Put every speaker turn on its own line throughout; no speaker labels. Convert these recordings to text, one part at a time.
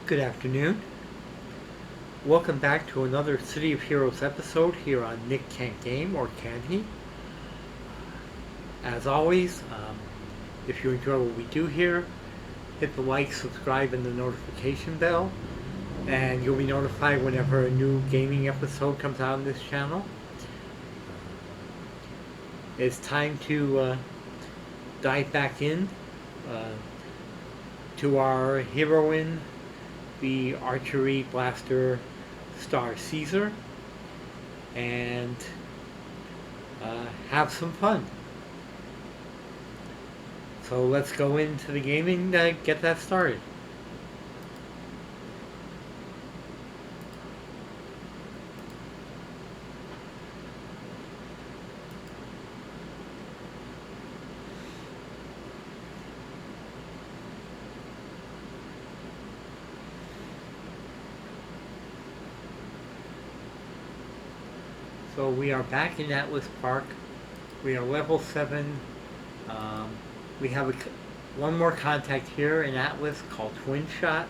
Good afternoon. Welcome back to another City of Heroes episode here on Nick Can't Game, or Can He? As always, if you enjoy what we do here, hit the like, subscribe, and the notification bell, and you'll be notified whenever a new gaming episode comes out on this channel. It's time to dive back in uh, to our heroine, the archery blaster Star Caesar, and have some fun. So let's go into the game and get that started. So we are back in Atlas Park. We are level 7. We have one more contact here in Atlas called Twinshot.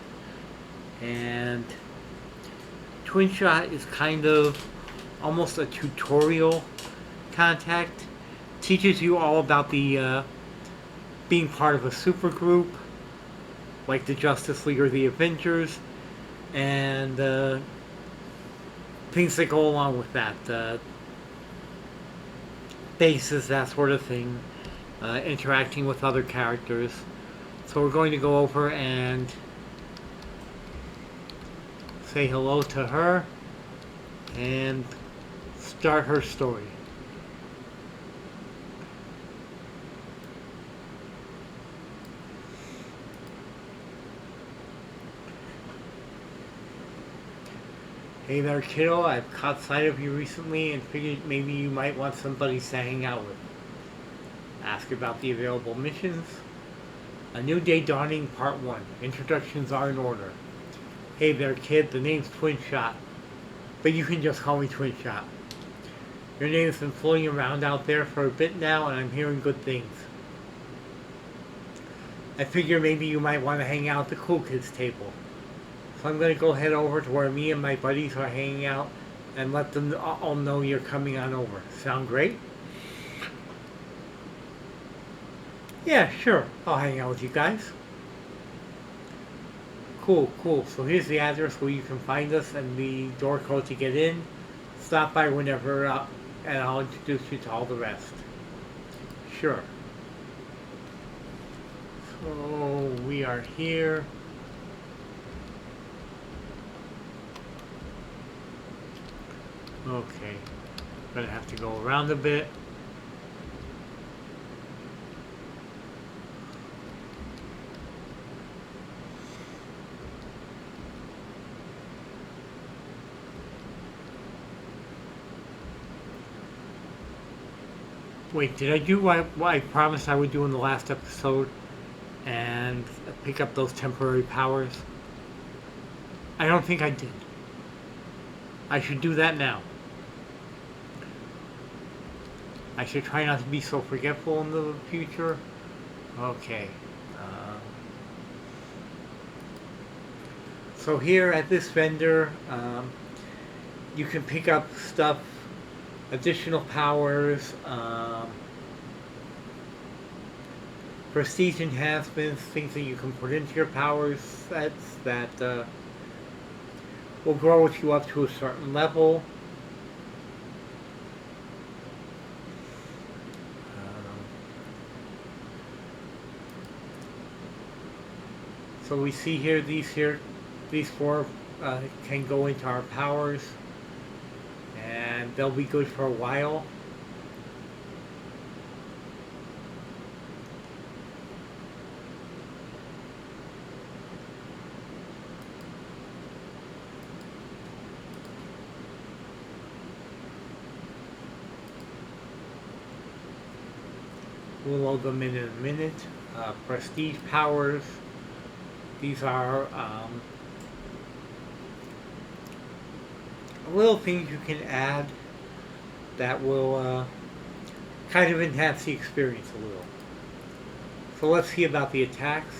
And Twinshot is kind of almost a tutorial contact. Teaches you all about the being part of a supergroup, like the Justice League or the Avengers, and things that go along with that. Bases, that sort of thing. Interacting with other characters. So we're going to go over and say hello to her and start her story. Hey there, kiddo. I've caught sight of you recently and figured maybe you might want somebody to hang out with. Ask about the available missions. A New Day Dawning Part 1. Introductions are in order. Hey there, kid. The name's Twinshot. But you can just call me Twinshot. Your name's been floating around out there for a bit now, and I'm hearing good things. I figure maybe you might want to hang out at the cool kids table. So I'm going to go head over to where me and my buddies are hanging out and let them all know you're coming on over. Sound great? Yeah, sure. I'll hang out with you guys. Cool. So here's the address where you can find us and the door code to get in. Stop by whenever and I'll introduce you to all the rest. Sure. So we are here. Okay, gonna have to go around a bit. Wait, did I do what I promised I would do in the last episode and pick up those temporary powers? I don't think I did. I should do that now. I should try not to be so forgetful in the future. Okay. So here at this vendor, you can pick up stuff, additional powers, prestige enhancements, things that you can put into your power sets that will grow with you up to a certain level. So we see here, these four can go into our powers, and they'll be good for a while. We'll load them in a minute. Prestige powers. These are little things you can add that will kind of enhance the experience a little. So let's see about the attacks.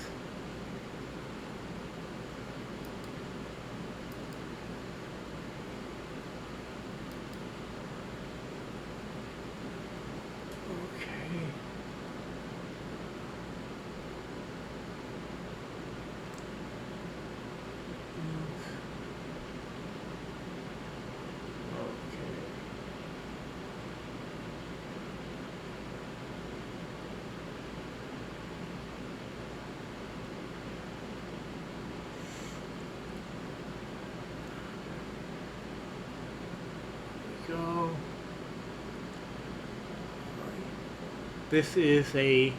This is a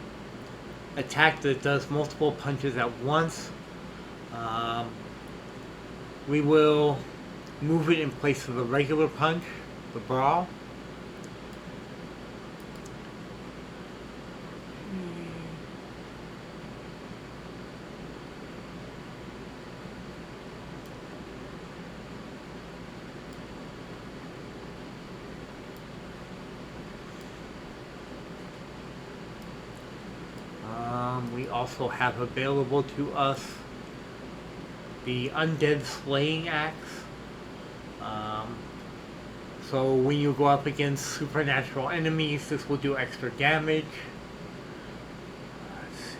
attack that does multiple punches at once. Um, we will move it in place of the regular punch, the brawl. We also have available to us the Undead Slaying Axe. So when you go up against supernatural enemies, this will do extra damage. Let's see.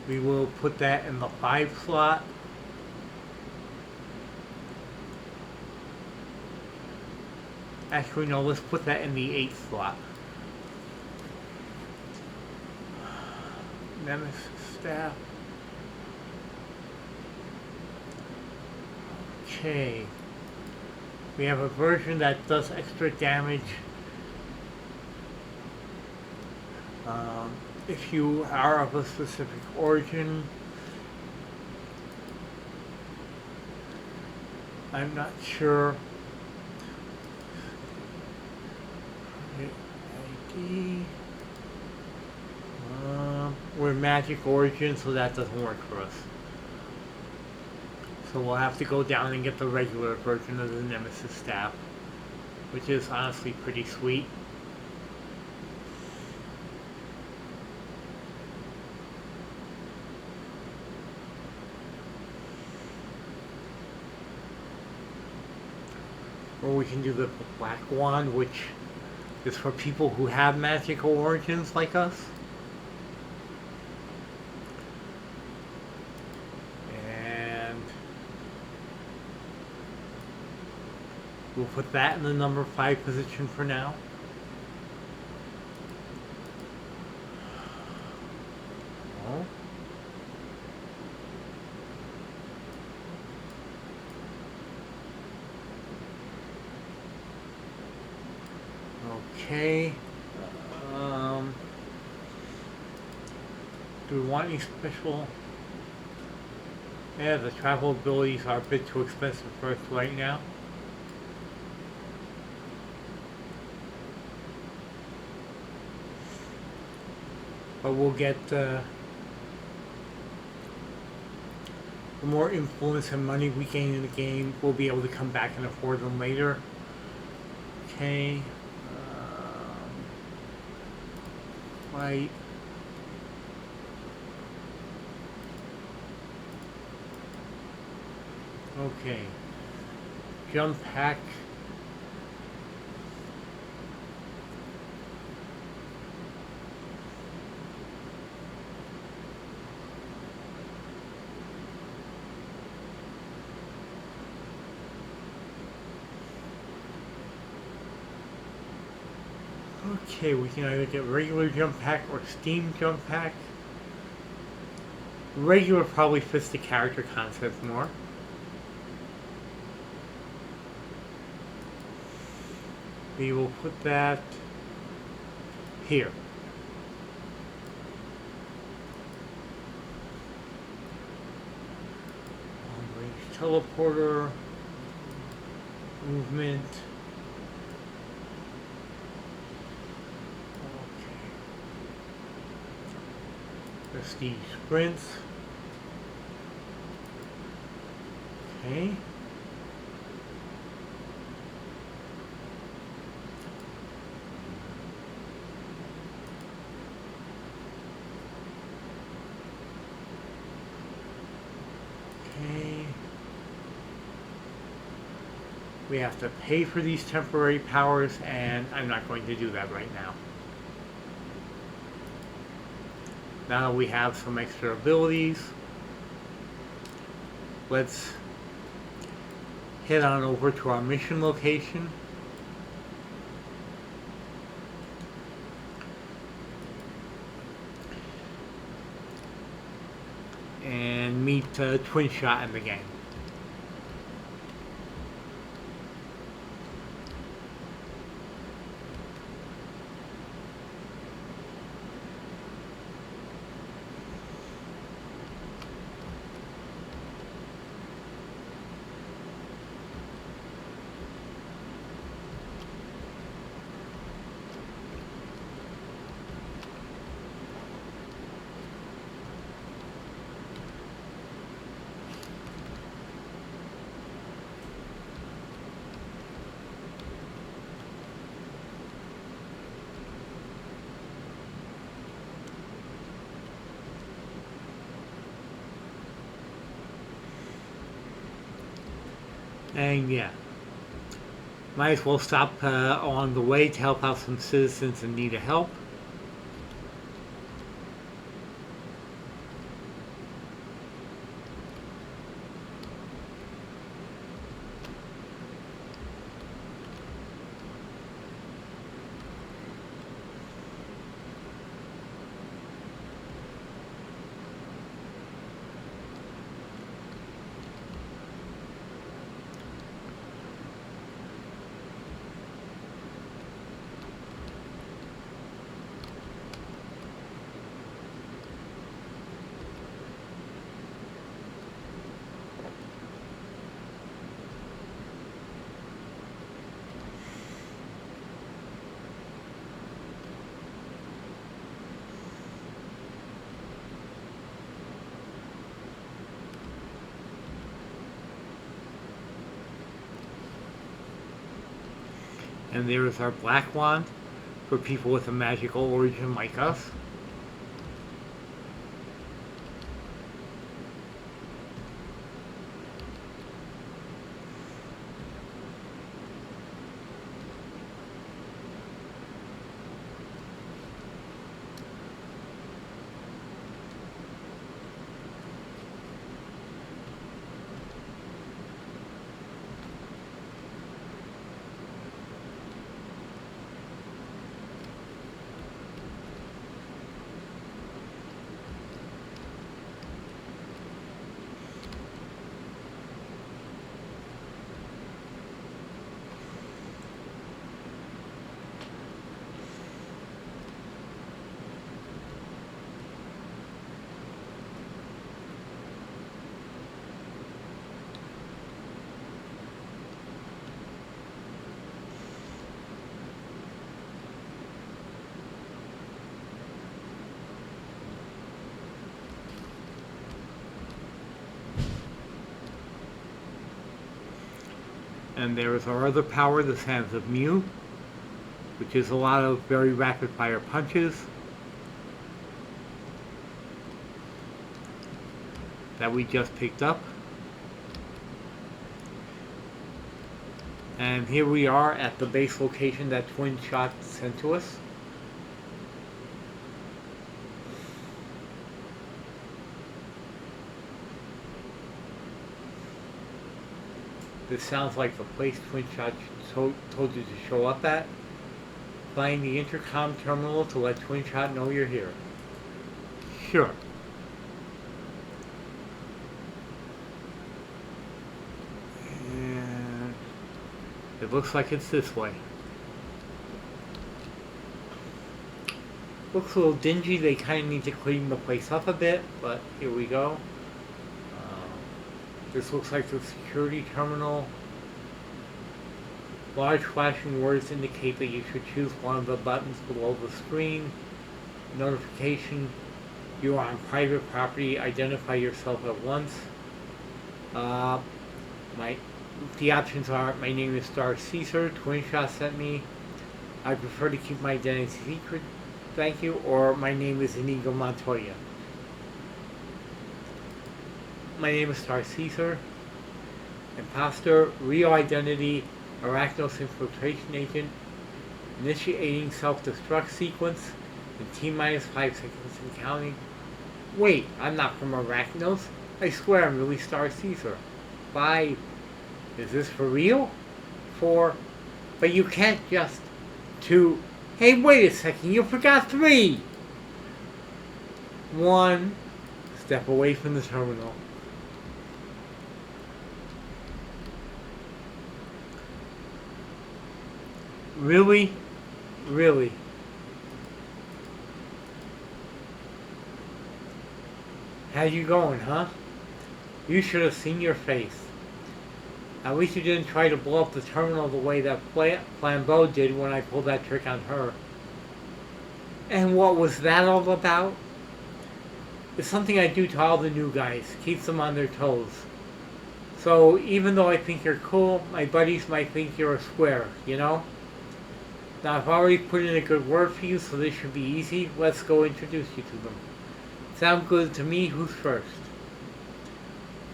We will put that in the 5 slot. Actually, no, let's put that in the 8 slot. Nemesis Staff. Okay. We have a version that does extra damage if you are of a specific origin. I'm not sure. ID. We're magic origin, so that doesn't work for us. So we'll have to go down and get the regular version of the Nemesis Staff, which is honestly pretty sweet. Or we can do the Black Wand, which is for people who have magical origins like us. And we'll put that in the number 5 position for now. Oh. Okay. Do we want any special? Yeah, the travel abilities are a bit too expensive for us right now. But we'll get the more influence and money we gain in the game, we'll be able to come back and afford them later. Okay. Right. Okay. Jump pack. Okay, we can either get regular jump pack or steam jump pack. Regular probably fits the character concept more. We will put that here. Long-range teleporter, movement. Prestige sprints. Okay. Okay. We have to pay for these temporary powers, and I'm not going to do that right now. Now we have some extra abilities. Let's head on over to our mission location. And meet Twinshot in the game. And yeah, might as well stop on the way to help out some citizens in need of help. And there is our black wand for people with a magical origin like us. And there is our other power, the Sands of Mu, which is a lot of very rapid fire punches that we just picked up. And here we are at the base location that Twinshot sent to us. This sounds like the place Twinshot told you to show up at. Find the intercom terminal to let Twinshot know you're here. Sure. And it looks like it's this way. Looks a little dingy. They kind of need to clean the place up a bit, but here we go. This looks like the security terminal. Large flashing words indicate that you should choose one of the buttons below the screen. Notification: you are on private property. Identify yourself at once. The options are: my name is Star Caesar. Twinshot sent me. I prefer to keep my identity secret. Thank you. Or my name is Inigo Montoya. My name is Star Caesar. Imposter, real identity, Arachnos infiltration agent, initiating self-destruct sequence, in T-minus 5 seconds and counting. Wait, I'm not from Arachnos. I swear I'm really Star Caesar. 5. Is this for real? 4. But you can't just... 2. Hey, wait a second, you forgot 3. 1. Step away from the terminal. Really? Really? How you going, huh? You should have seen your face. At least you didn't try to blow up the terminal the way that Flambeau did when I pulled that trick on her. And what was that all about? It's something I do to all the new guys. Keeps them on their toes. So even though I think you're cool, my buddies might think you're a square, you know? Now I've already put in a good word for you, so this should be easy. Let's go introduce you to them. Sound good to me? Who's first?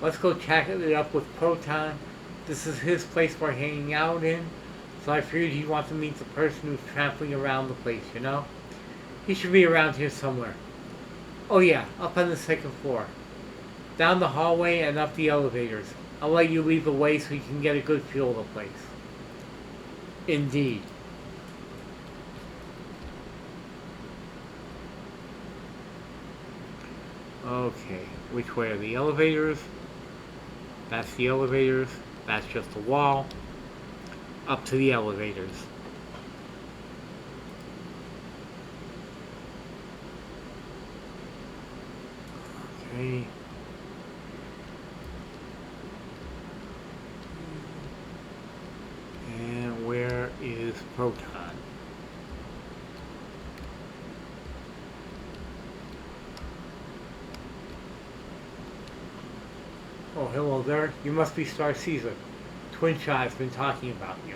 Let's go chat it up with Proton. This is his place we're hanging out in, so I figured he'd want to meet the person who's trampling around the place, you know? He should be around here somewhere. Oh yeah, up on the second floor. Down the hallway and up the elevators. I'll let you lead the way so you can get a good feel of the place. Indeed. Okay, which way are the elevators? That's the elevators. That's just a wall. Up to the elevators. Okay. And where is Proton? Oh, hello there. You must be Star Caesar. Twinshot has been talking about you.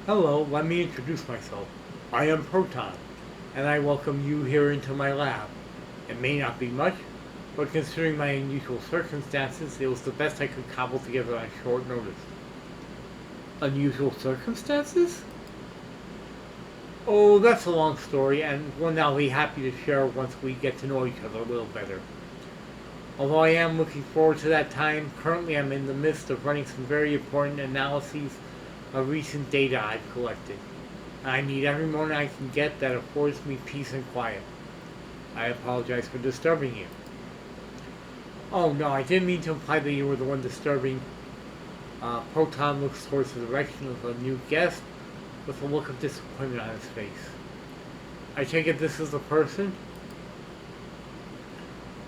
Hello, let me introduce myself. I am Proton, and I welcome you here into my lab. It may not be much, but considering my unusual circumstances, it was the best I could cobble together on short notice. Unusual circumstances? Oh, that's a long story, and one I'll be happy to share once we get to know each other a little better. Although I am looking forward to that time, currently I'm in the midst of running some very important analyses of recent data I've collected. I need every moment I can get that affords me peace and quiet. I apologize for disturbing you. Oh no, I didn't mean to imply that you were the one disturbing. Proton looks towards the direction of a new guest with a look of disappointment on his face. I take it this is the person?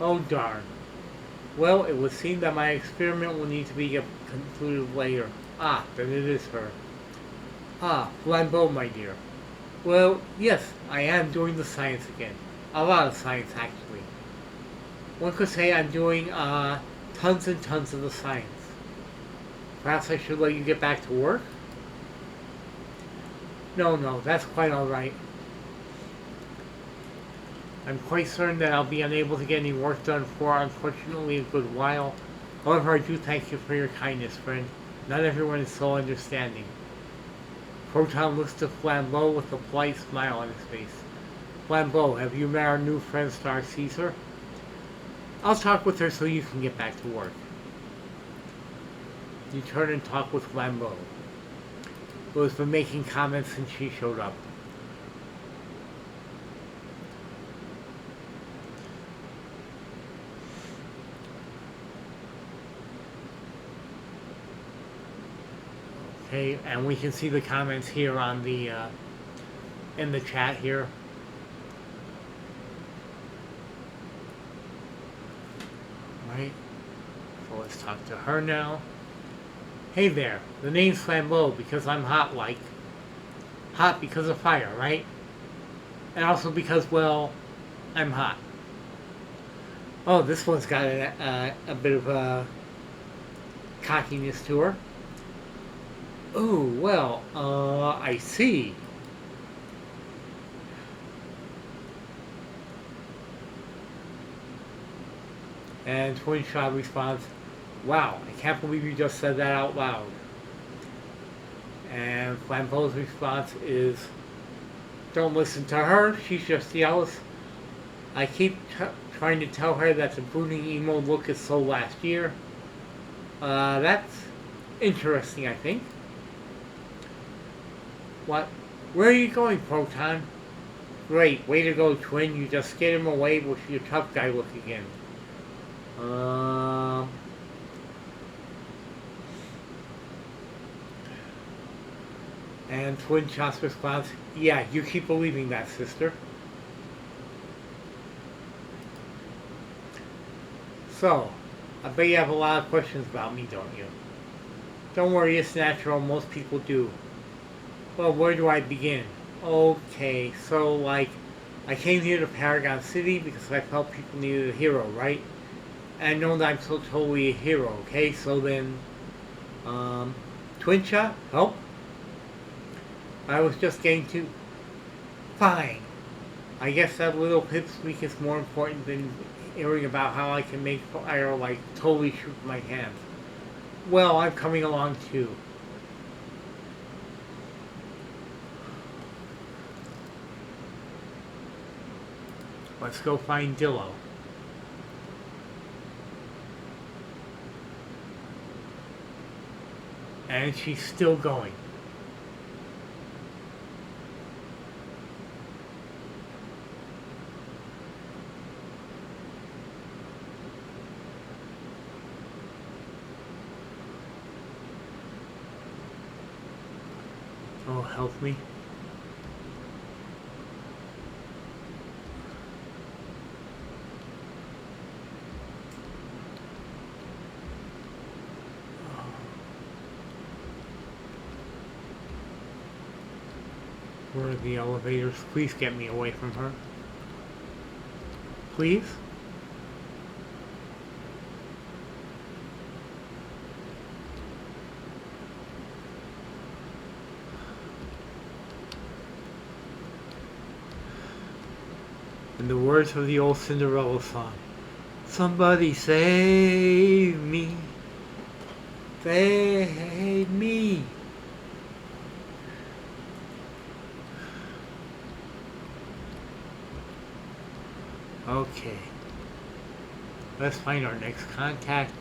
Oh darn. Well, it would seem that my experiment will need to be concluded later. Ah, then it is her. Ah, Flambeau, my dear. Well, yes, I am doing the science again. A lot of science, actually. One could say I'm doing, tons and tons of the science. Perhaps I should let you get back to work? No, that's quite alright. I'm quite certain that I'll be unable to get any work done for, unfortunately, a good while. However, I do thank you for your kindness, friend. Not everyone is so understanding. Proton looks to Flambeau with a polite smile on his face. Flambeau, have you met our new friend Star Caesar? I'll talk with her so you can get back to work. You turn and talk with Flambeau, who has been making comments since she showed up. Okay, and we can see the comments here on the in the chat here. Right. So let's talk to her now. Hey there, the name's Flambeau because I'm hot like. Hot because of fire, right? And also because, well, I'm hot. Oh, this one's got a bit of a cockiness to her. Oh, well, I see. And Twinshot responds, wow, I can't believe you just said that out loud. And Flambeau's response is, don't listen to her, she's just jealous. I keep trying to tell her that the brooding emo look is so last year. That's interesting, I think. What? Where are you going, Proton? Great, way to go, Twin. You just scared him away with your tough guy look again. And Twinshot's response, yeah, you keep believing that, sister. So, I bet you have a lot of questions about me, don't you? Don't worry, it's natural, most people do. Well, where do I begin? Okay, so, like, I came here to Paragon City because I felt people needed a hero, right? And I know that I'm so totally a hero, okay? So then, Twinshot, help? I was just getting to... Fine. I guess that little pipsqueak is more important than hearing about how I can make fire like totally shoot with my hands. Well, I'm coming along too. Let's go find Dillo. And she's still going. Oh, help me. Where are the elevators? Please get me away from her. Please? In the words of the old Cinderella song, somebody save me. Save me. Okay. Let's find our next contact.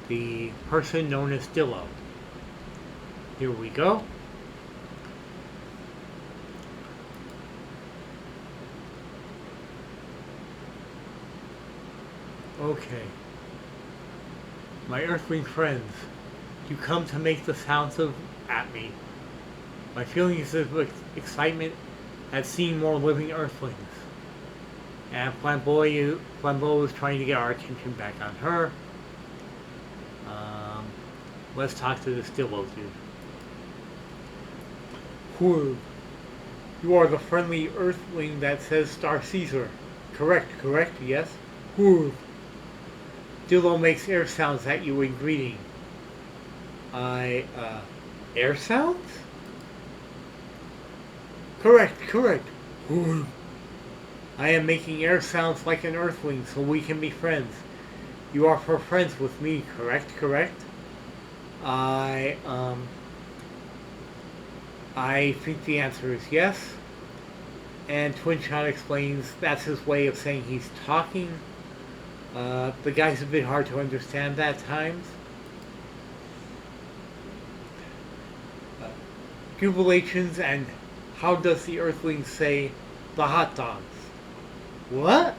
The person known as Dillo. Here we go. Okay. My earthling friends, you come to make the sounds at me. My feelings of excitement at seeing more living earthlings. And Flambeau is trying to get our attention back on her. Let's talk to this Dillo dude. Who? You are the friendly earthling that says Star Caesar. Correct, yes? Who? Dillo makes air sounds at you in greeting. Air sounds? Correct. Who? I am making air sounds like an earthling so we can be friends. You are for friends with me, correct? I think the answer is yes. And Twinshot explains that's his way of saying he's talking. The guy's a bit hard to understand at times. Jubilations and how does the earthling say the hot dogs? What?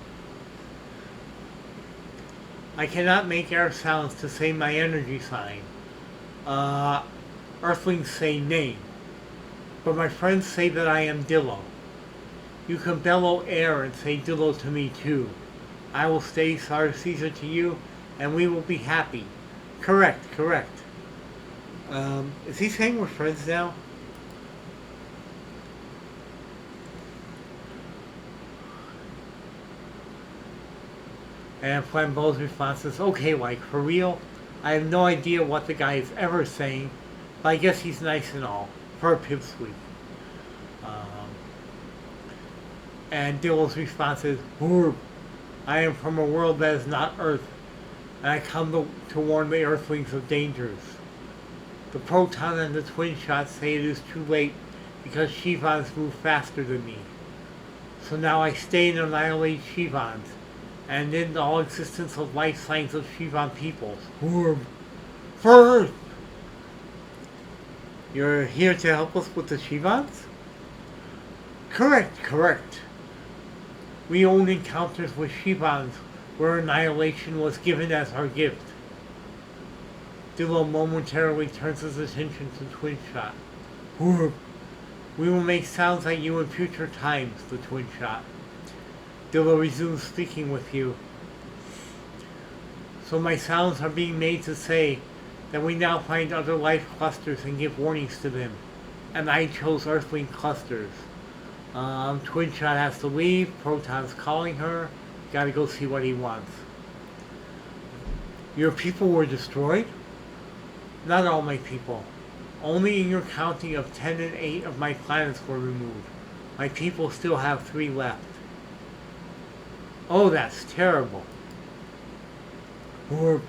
I cannot make air sounds to say my energy sign. Earthlings say name. But my friends say that I am Dillo. You can bellow air and say Dillo to me too. I will stay Star Caesar to you, and we will be happy. Correct. Is he saying we're friends now? And Flambeau's response is, okay, like, for real? I have no idea what the guy is ever saying, but I guess he's nice and all, for a pipsqueak. And Dillo's response is, I am from a world that is not Earth, and I come to warn the Earthlings of dangers. The Proton and the Twinshot say it is too late because Shivans move faster than me. So now I stay and annihilate Shivans, and end all existence of life signs of Shivan peoples. First! You're here to help us with the Shivans? Correct. We own encounters with Shivans where annihilation was given as our gift. Dillo momentarily turns his attention to Twinshot. We will make sounds at you in future times, the Twinshot. Dillo resumes speaking with you. So my sounds are being made to say that we now find other life clusters and give warnings to them. And I chose Earthling clusters. Twinshot has to leave. Proton's calling her. Gotta go see what he wants. Your people were destroyed? Not all my people. Only in your counting of 10 and 8 of my planets were removed. My people still have 3 left. Oh, that's terrible. Or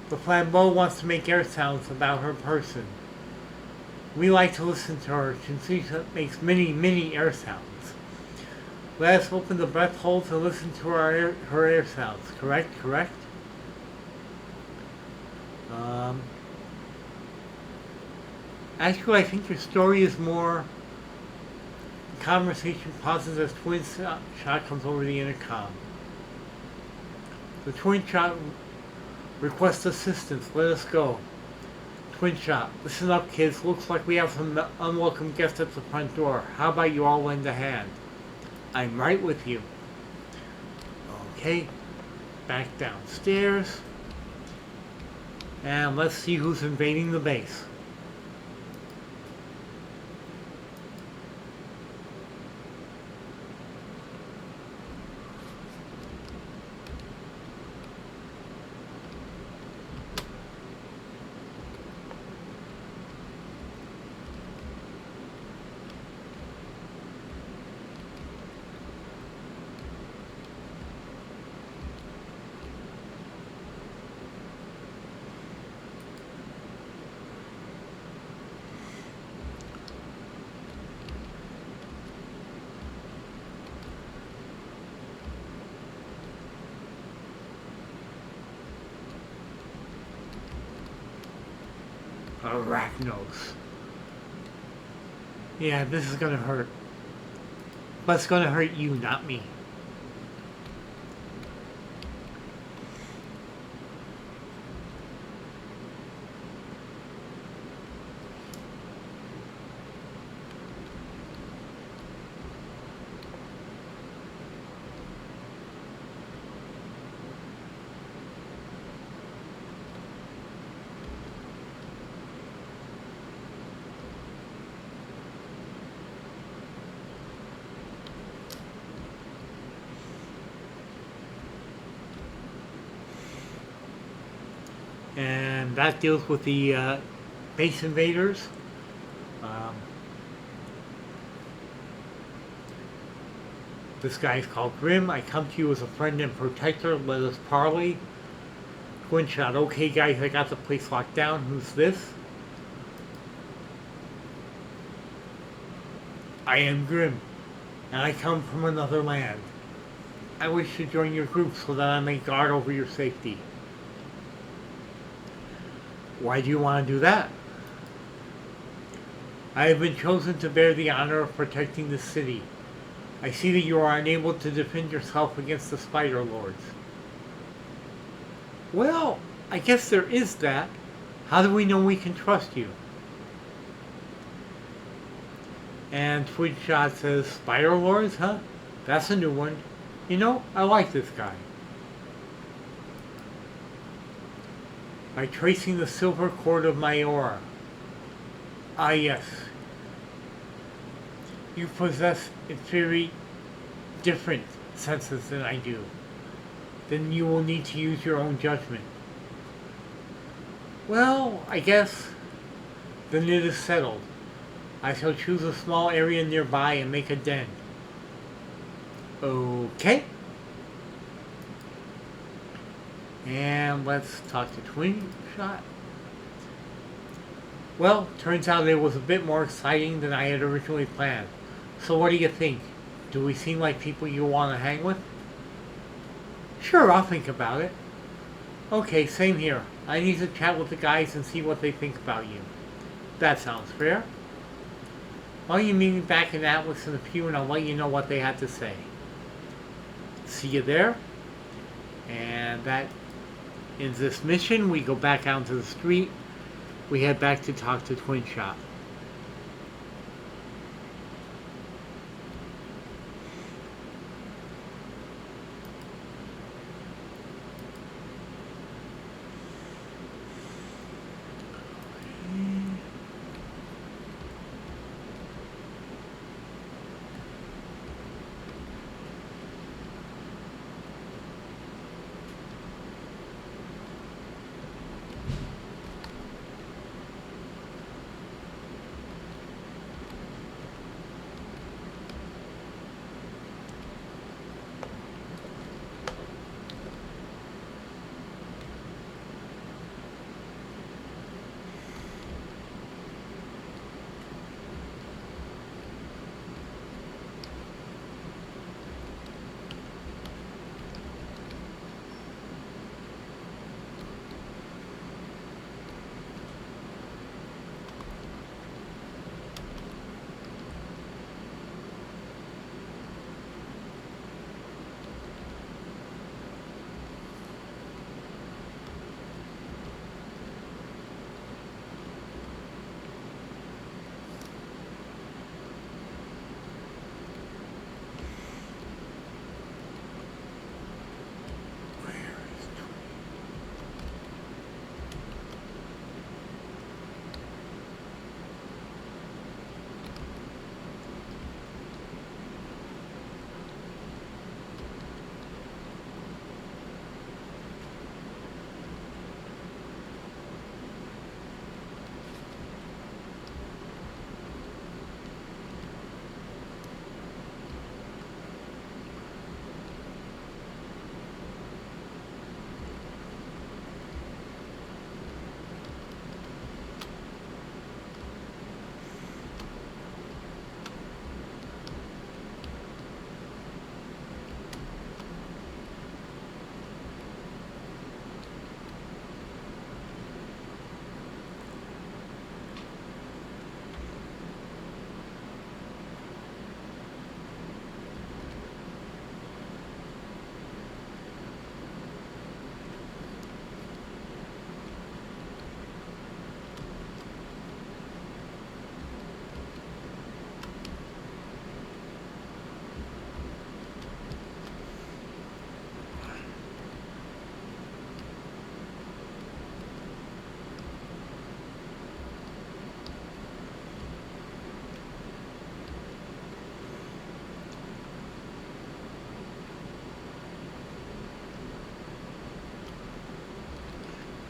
the flambeau wants to make air sounds about her person. We like to listen to her since she makes many air sounds. Let us open the breath holes and listen to her air sounds. Correct? Um, Actually, I think your story is more. The conversation pauses as Twinshot comes over the intercom. The Twinshot requests assistance. Let us go. Twinshot, listen up, kids. Looks like we have some unwelcome guests at the front door. How about you all lend a hand? I'm right with you. Okay, back downstairs. And let's see who's invading the base. Arachnos. Yeah, this is gonna hurt. But it's gonna hurt you, not me. And that deals with the base invaders. Um, this guy is called Grim. I come to you as a friend and protector. Let us parley. Twinshot. Okay, guys, I got the place locked down. Who's this? I am Grim, and I come from another land. I wish to join your group so that I may guard over your safety. Why do you want to do that? I have been chosen to bear the honor of protecting the city. I see that you are unable to defend yourself against the Spider Lords. Well, I guess there is that. How do we know we can trust you? And Twinshot says, Spider Lords, huh? That's a new one. You know, I like this guy. By tracing the silver cord of my aura. Ah, yes. You possess very different senses than I do. Then you will need to use your own judgment. Well, I guess then it is settled. I shall choose a small area nearby and make a den. Okay. And let's talk to Twinshot. Well, turns out it was a bit more exciting than I had originally planned. So what do you think? Do we seem like people you want to hang with? Sure, I'll think about it. Okay, same here. I need to chat with the guys and see what they think about you. That sounds fair. Why don't you meet me back in Atlas in a few and I'll let you know what they had to say. See you there. And that ends this mission. We go back out into the street. We head back to talk to Twinshot.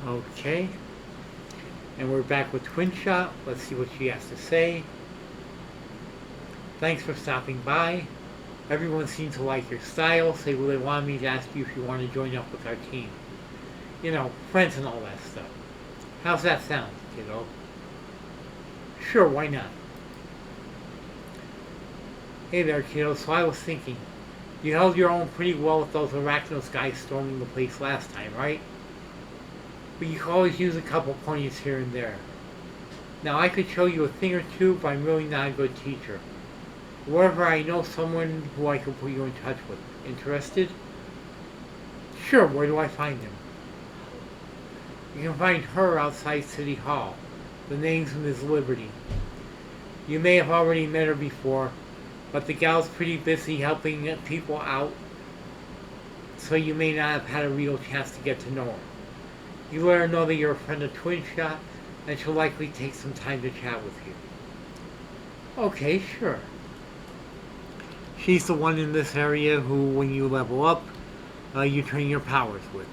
Okay. And we're back with Twinshot. Let's see what she has to say. Thanks for stopping by. Everyone seems to like your style, so they wanted me to ask you if you want to join up with our team. You know, friends and all that stuff. How's that sound, kiddo? Sure, why not? Hey there, kiddo. So I was thinking, you held your own pretty well with those Arachnos guys storming the place last time, right? But you can always use a couple pointers here and there. Now, I could show you a thing or two, but I'm really not a good teacher. However, I know someone who I can put you in touch with. Interested? Sure, where do I find him? You can find her outside City Hall. The name's Ms. Liberty. You may have already met her before, but the gal's pretty busy helping people out, so you may not have had a real chance to get to know her. You let her know that you're a friend of Twinshot, and she'll likely take some time to chat with you. Okay, sure. She's the one in this area who, when you level up, you train your powers with.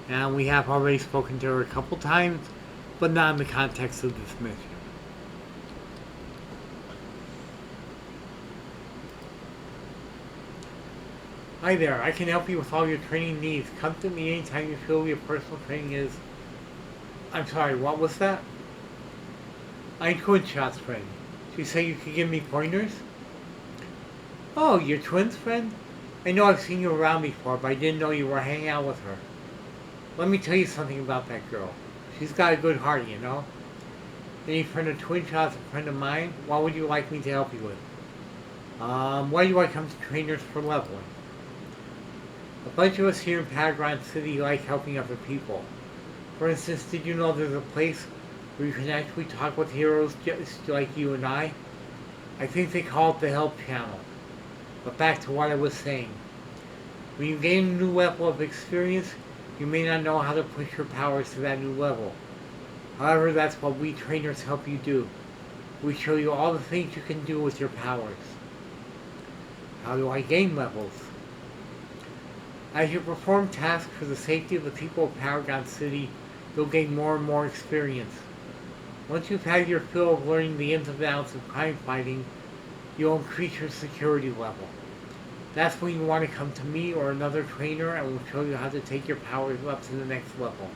And we have already spoken to her a couple times, but not in the context of this mission. Hi there, I can help you with all your training needs. Come to me anytime you feel your personal training is... I'm sorry, what was that? I'm Twinshot's friend. She said you could give me pointers? Oh, your twin's friend? I know I've seen you around before, but I didn't know you were hanging out with her. Let me tell you something about that girl. She's got a good heart, you know? Any friend of Twinshot's a friend of mine? What would you like me to help you with? Why do I come to trainers for leveling? A bunch of us here in Paragon City like helping other people. For instance, did you know there's a place where you can actually talk with heroes just like you and I? I think they call it the Help Channel. But back to what I was saying. When you gain a new level of experience, you may not know how to push your powers to that new level. However, that's what we trainers help you do. We show you all the things you can do with your powers. How do I gain levels? As you perform tasks for the safety of the people of Paragon City, you'll gain more and more experience. Once you've had your fill of learning the ins and outs of crime fighting, you'll increase your security level. That's when you want to come to me or another trainer and we'll show you how to take your powers up to the next level.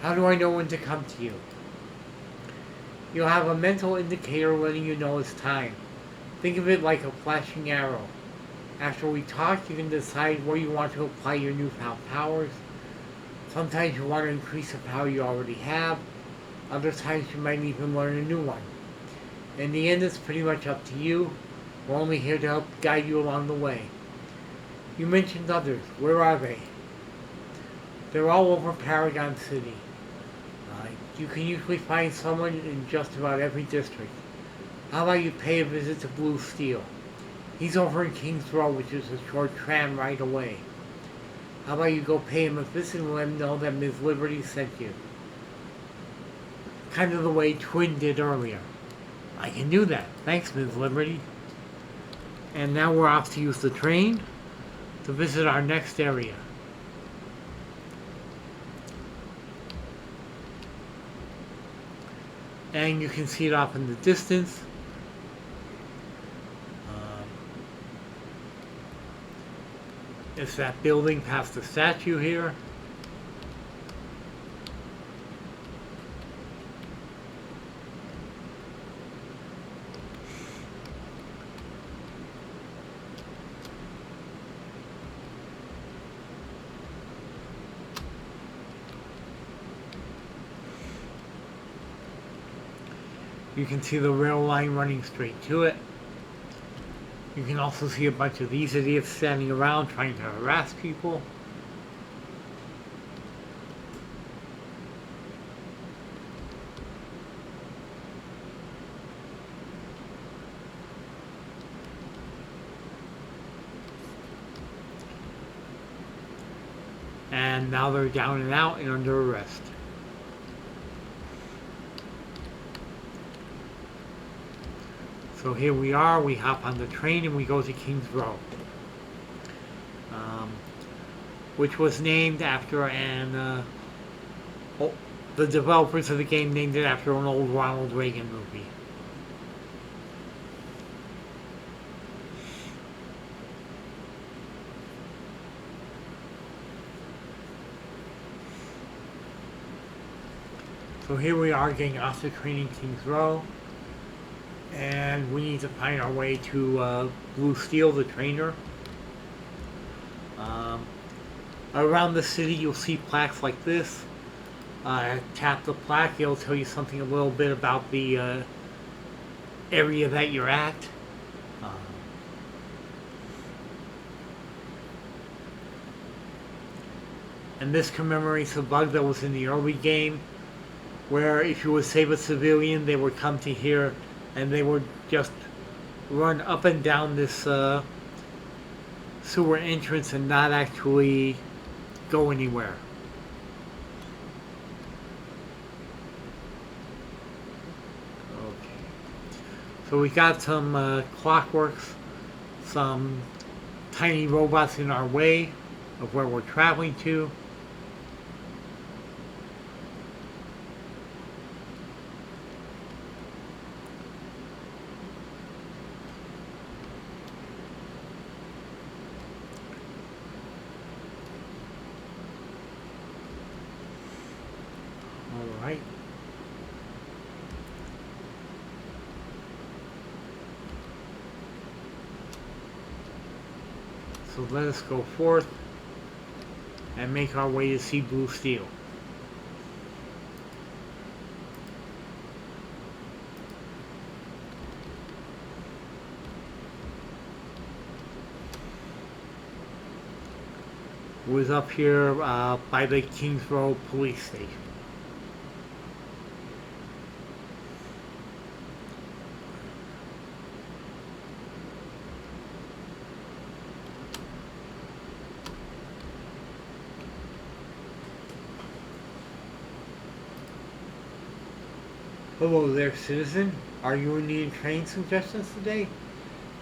How do I know when to come to you? You'll have a mental indicator letting you know it's time. Think of it like a flashing arrow. After we talk, you can decide where you want to apply your newfound powers. Sometimes you want to increase a power you already have. Other times you might even learn a new one. In the end, it's pretty much up to you. We're only here to help guide you along the way. You mentioned others. Where are they? They're all over Paragon City. You can usually find someone in just about every district. How about you pay a visit to Blue Steel? He's over in Kings Row, which is a short tram right away. How about you go pay him a visit and let him know that Ms. Liberty sent you? Kind of the way Twin did earlier. I can do that. Thanks, Ms. Liberty. And now we're off to use the train to visit our next area. And you can see it off in the distance. It's that building past the statue here. You can see the rail line running straight to it. You can also see a bunch of these idiots standing around trying to harass people. And now they're down and out and under arrest. So here we are, we hop on the train and we go to Kings Row. which was named after oh, the developers of the game named it after an old Ronald Reagan movie. So here we are getting off the train in Kings Row, and we need to find our way to Blue Steel, the trainer. Around the city you'll see plaques like this. Tap the plaque, it'll tell you something a little bit about the area that you're at. And this commemorates a bug that was in the early game, where if you would save a civilian, they would come to here and they would just run up and down this sewer entrance and not actually go anywhere. Okay. So we got some clockworks, some tiny robots in our way of where we're traveling to. Alright. So let us go forth and make our way to see Blue Steel. It was up here by the Kings Row police station. Hello there, citizen. Are you in need of train suggestions today?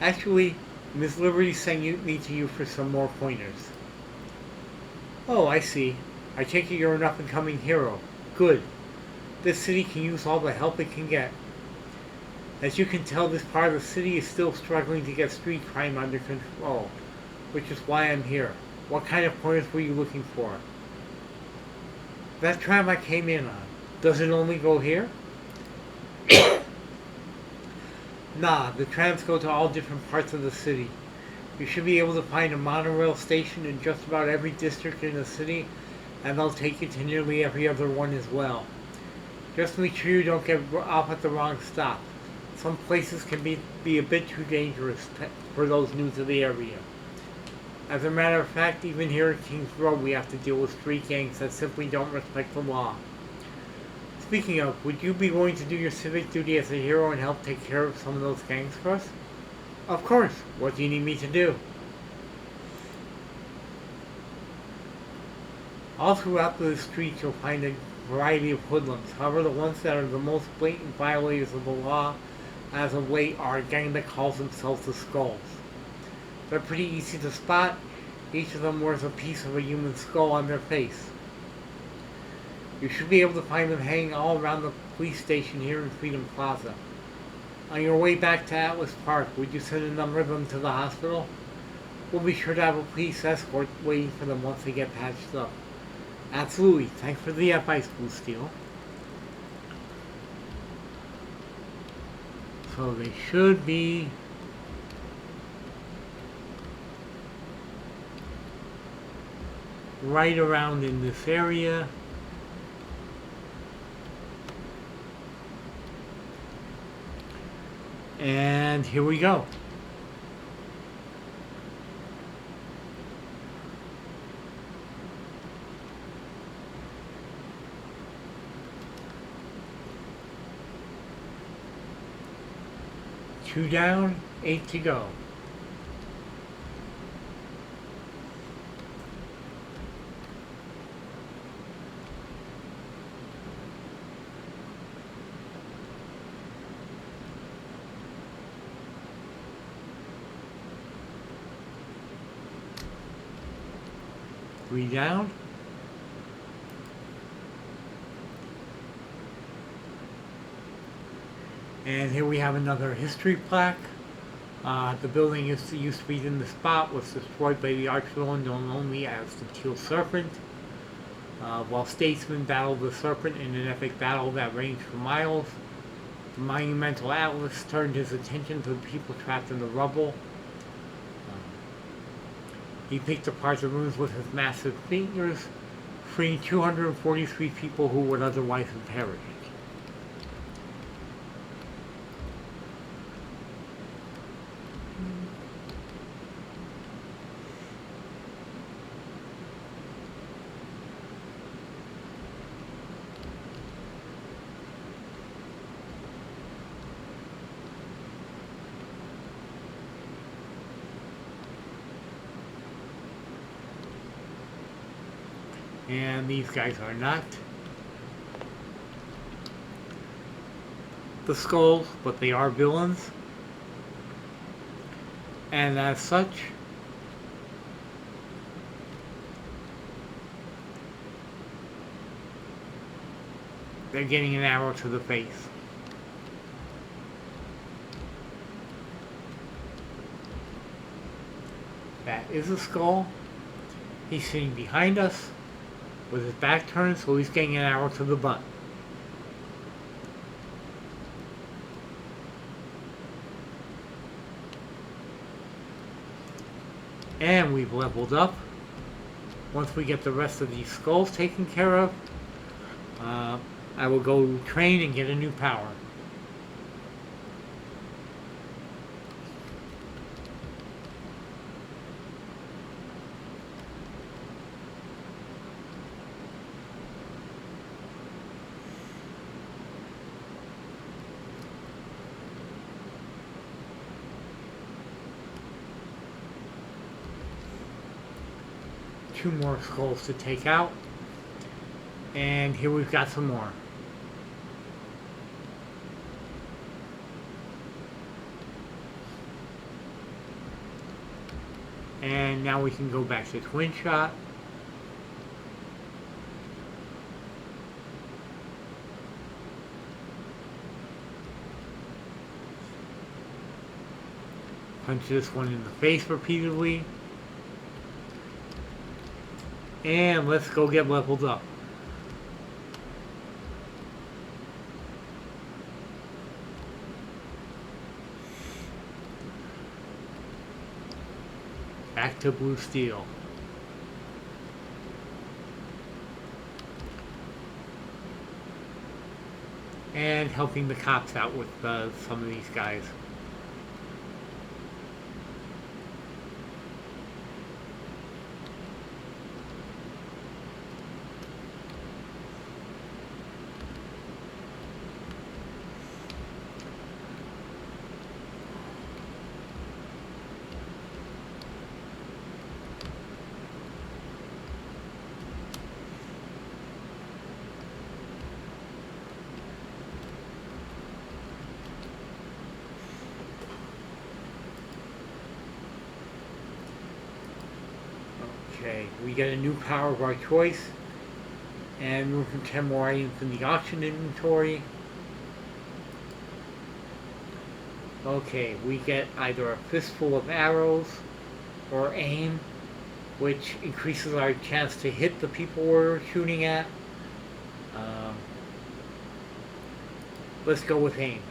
Actually, Miss Liberty sent me to you for some more pointers. Oh, I see. I take it you're an up-and-coming hero. Good. This city can use all the help it can get. As you can tell, this part of the city is still struggling to get street crime under control, which is why I'm here. What kind of pointers were you looking for? That tram I came in on, does it only go here? Nah, the trams go to all different parts of the city. You should be able to find a monorail station in just about every district in the city, and they'll take you to nearly every other one as well. Just make sure you don't get off at the wrong stop. Some places can be a bit too dangerous for those new to the area. As a matter of fact, even here at Kings Row we have to deal with street gangs that simply don't respect the law. Speaking of, would you be willing to do your civic duty as a hero and help take care of some of those gangs for us? Of course. What do you need me to do? All throughout the streets you'll find a variety of hoodlums. However, the ones that are the most blatant violators of the law as of late are a gang that calls themselves the Skulls. They're pretty easy to spot. Each of them wears a piece of a human skull on their face. You should be able to find them hanging all around the police station here in Freedom Plaza. On your way back to Atlas Park, would you send a number of them to the hospital? We'll be sure to have a police escort waiting for them once they get patched up. Absolutely. Thanks for the advice, Blue Steel. So they should be right around in this area. And here we go. Two down, 8 to go. 3 down. And here we have another history plaque. The building used to be in the spot, was destroyed by the archvillain known only as the Teal Serpent. While statesmen battled the serpent in an epic battle that ranged for miles, the monumental atlas turned his attention to the people trapped in the rubble. He picked apart the ruins with his massive fingers, freeing 243 people who would otherwise have perished. And these guys are not the skulls, but they are villains. And as such, they're getting an arrow to the face. That is a skull. He's sitting behind us with his back turned, so he's getting an arrow to the butt. And we've leveled up. Once we get the rest of these skulls taken care of, I will go train and get a new power. Two more skulls to take out, and here we've got some more. And now we can go back to Twinshot. Punch this one in the face repeatedly. And let's go get leveled up. Back to blue steel. And helping the cops out with some of these guys. Okay, we get a new power of our choice, and move from 10 more items in the auction inventory. Okay, we get either a fistful of arrows or aim, which increases our chance to hit the people we're shooting at. Let's go with aim.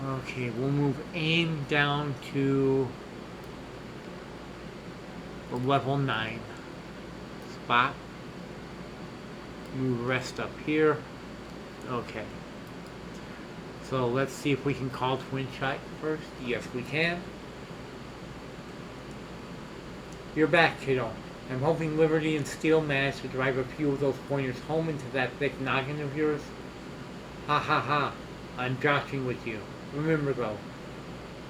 Okay, we'll move aim down to level 9 spot. Move rest up here. Okay. So let's see if we can call Twinshot first. Yes, we can. You're back, kiddo. I'm hoping Liberty and Steel managed to drive a few of those pointers home into that thick noggin of yours. Ha ha ha. I'm joshing with you. Remember though,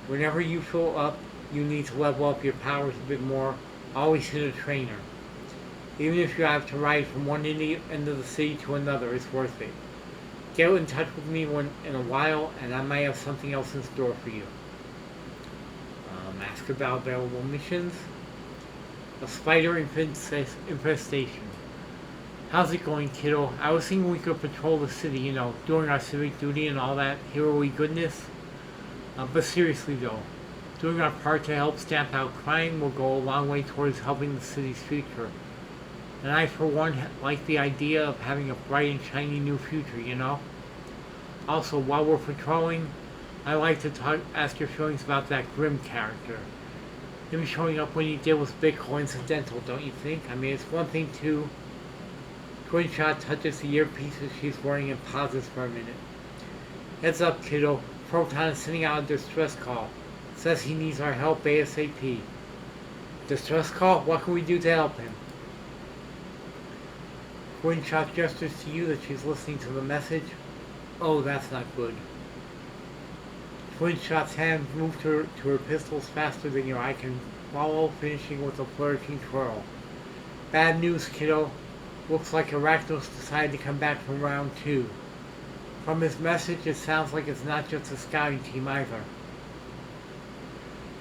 whenever you feel up, you need to level up your powers a bit more. Always hit a trainer. Even if you have to ride from one end of the city to another, it's worth it. Get in touch with me in a while, and I might have something else in store for you. Ask about available missions. A spider infestation. How's it going, kiddo? I was thinking we could patrol the city, doing our civic duty and all that heroic goodness. But seriously though, doing our part to help stamp out crime will go a long way towards helping the city's future. And I, for one, like the idea of having a bright and shiny new future. Also, while we're patrolling, I like to ask your feelings about that Grim character. Him showing up when he did was a bit coincidental, don't you think? I mean, it's one thing to... Twinshot touches the earpieces she's wearing and pauses for a minute. Heads up, kiddo. Proton is sending out a distress call. Says he needs our help ASAP. Distress call? What can we do to help him? Twinshot gestures to you that she's listening to the message. Oh, that's not good. Twinshot's hand moves to her pistols faster than your eye can follow, finishing with a flourishing twirl. Bad news, kiddo. Looks like Arachnos decided to come back from round 2. From his message, it sounds like it's not just a scouting team either.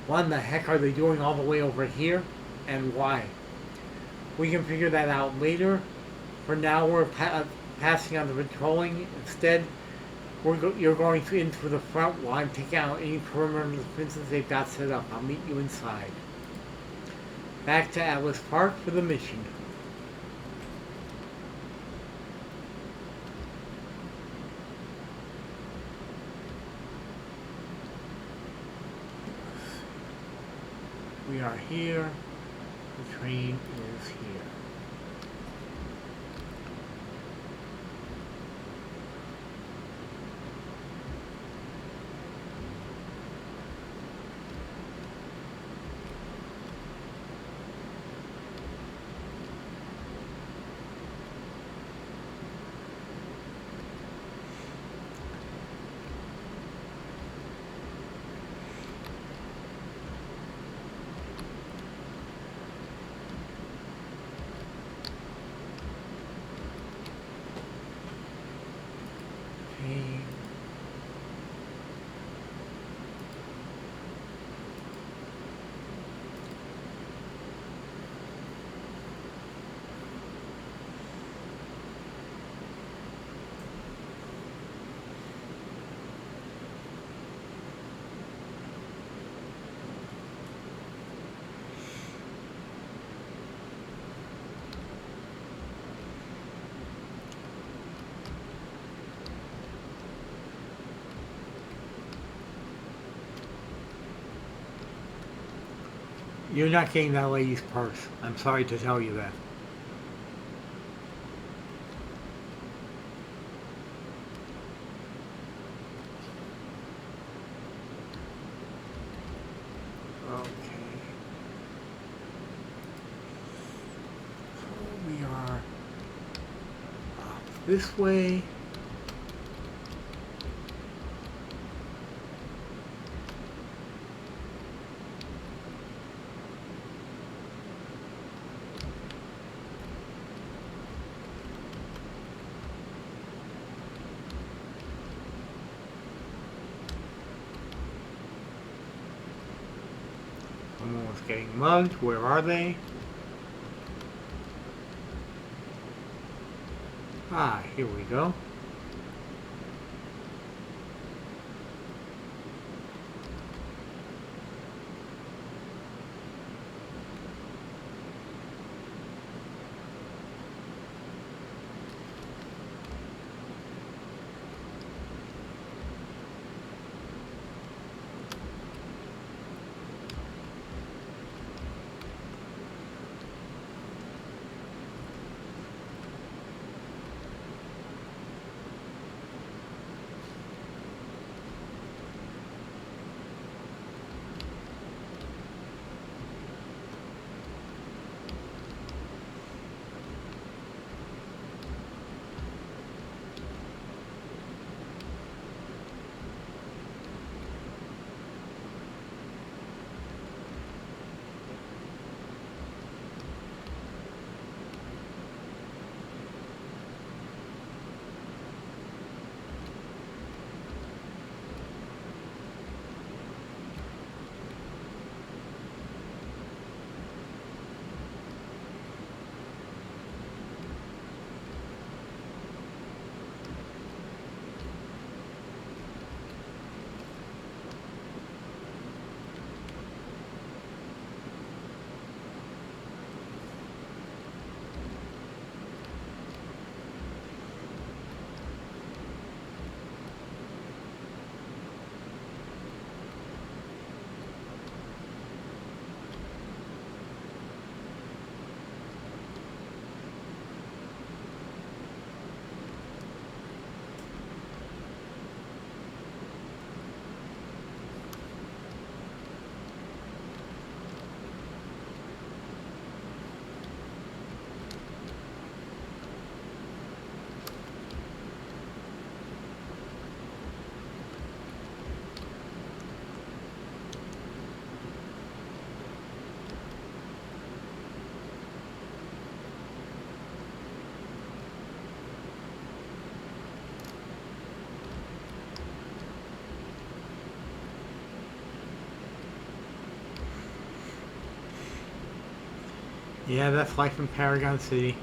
What in the heck are they doing all the way over here, and why? We can figure that out later. For now, we're passing on the patrolling. Instead, you're going in through the front while I'm taking out any perimeter defenses they've got set up. I'll meet you inside. Back to Atlas Park for the mission. We are here. The train is here. You're not getting that lady's purse. I'm sorry to tell you that. Okay. So we are up this way. Someone was getting mugged. Where are they? Ah, here we go. Yeah, that's life in Paragon City.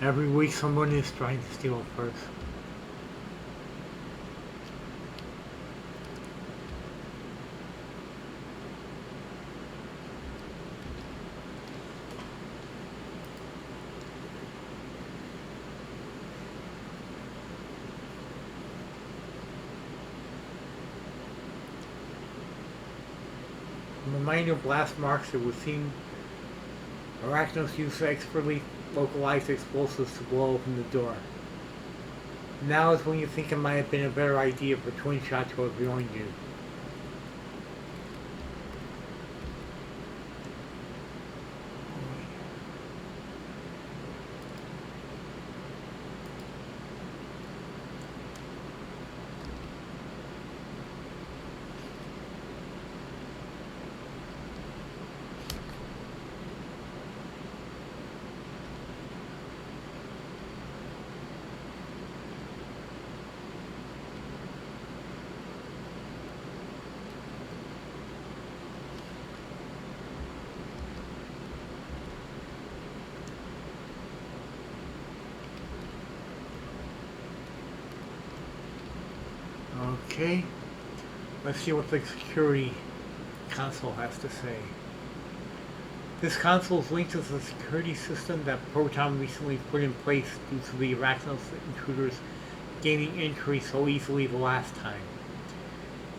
Every week someone is trying to steal a purse. From the minor blast marks, it would seem Arachnos used expertly localized explosives to blow open the door. Now is when you think it might have been a better idea for Twinshot to have joined you. Okay, let's see what the security console has to say. This console is linked to the security system that Proton recently put in place due to the Arachnos intruders gaining entry so easily the last time.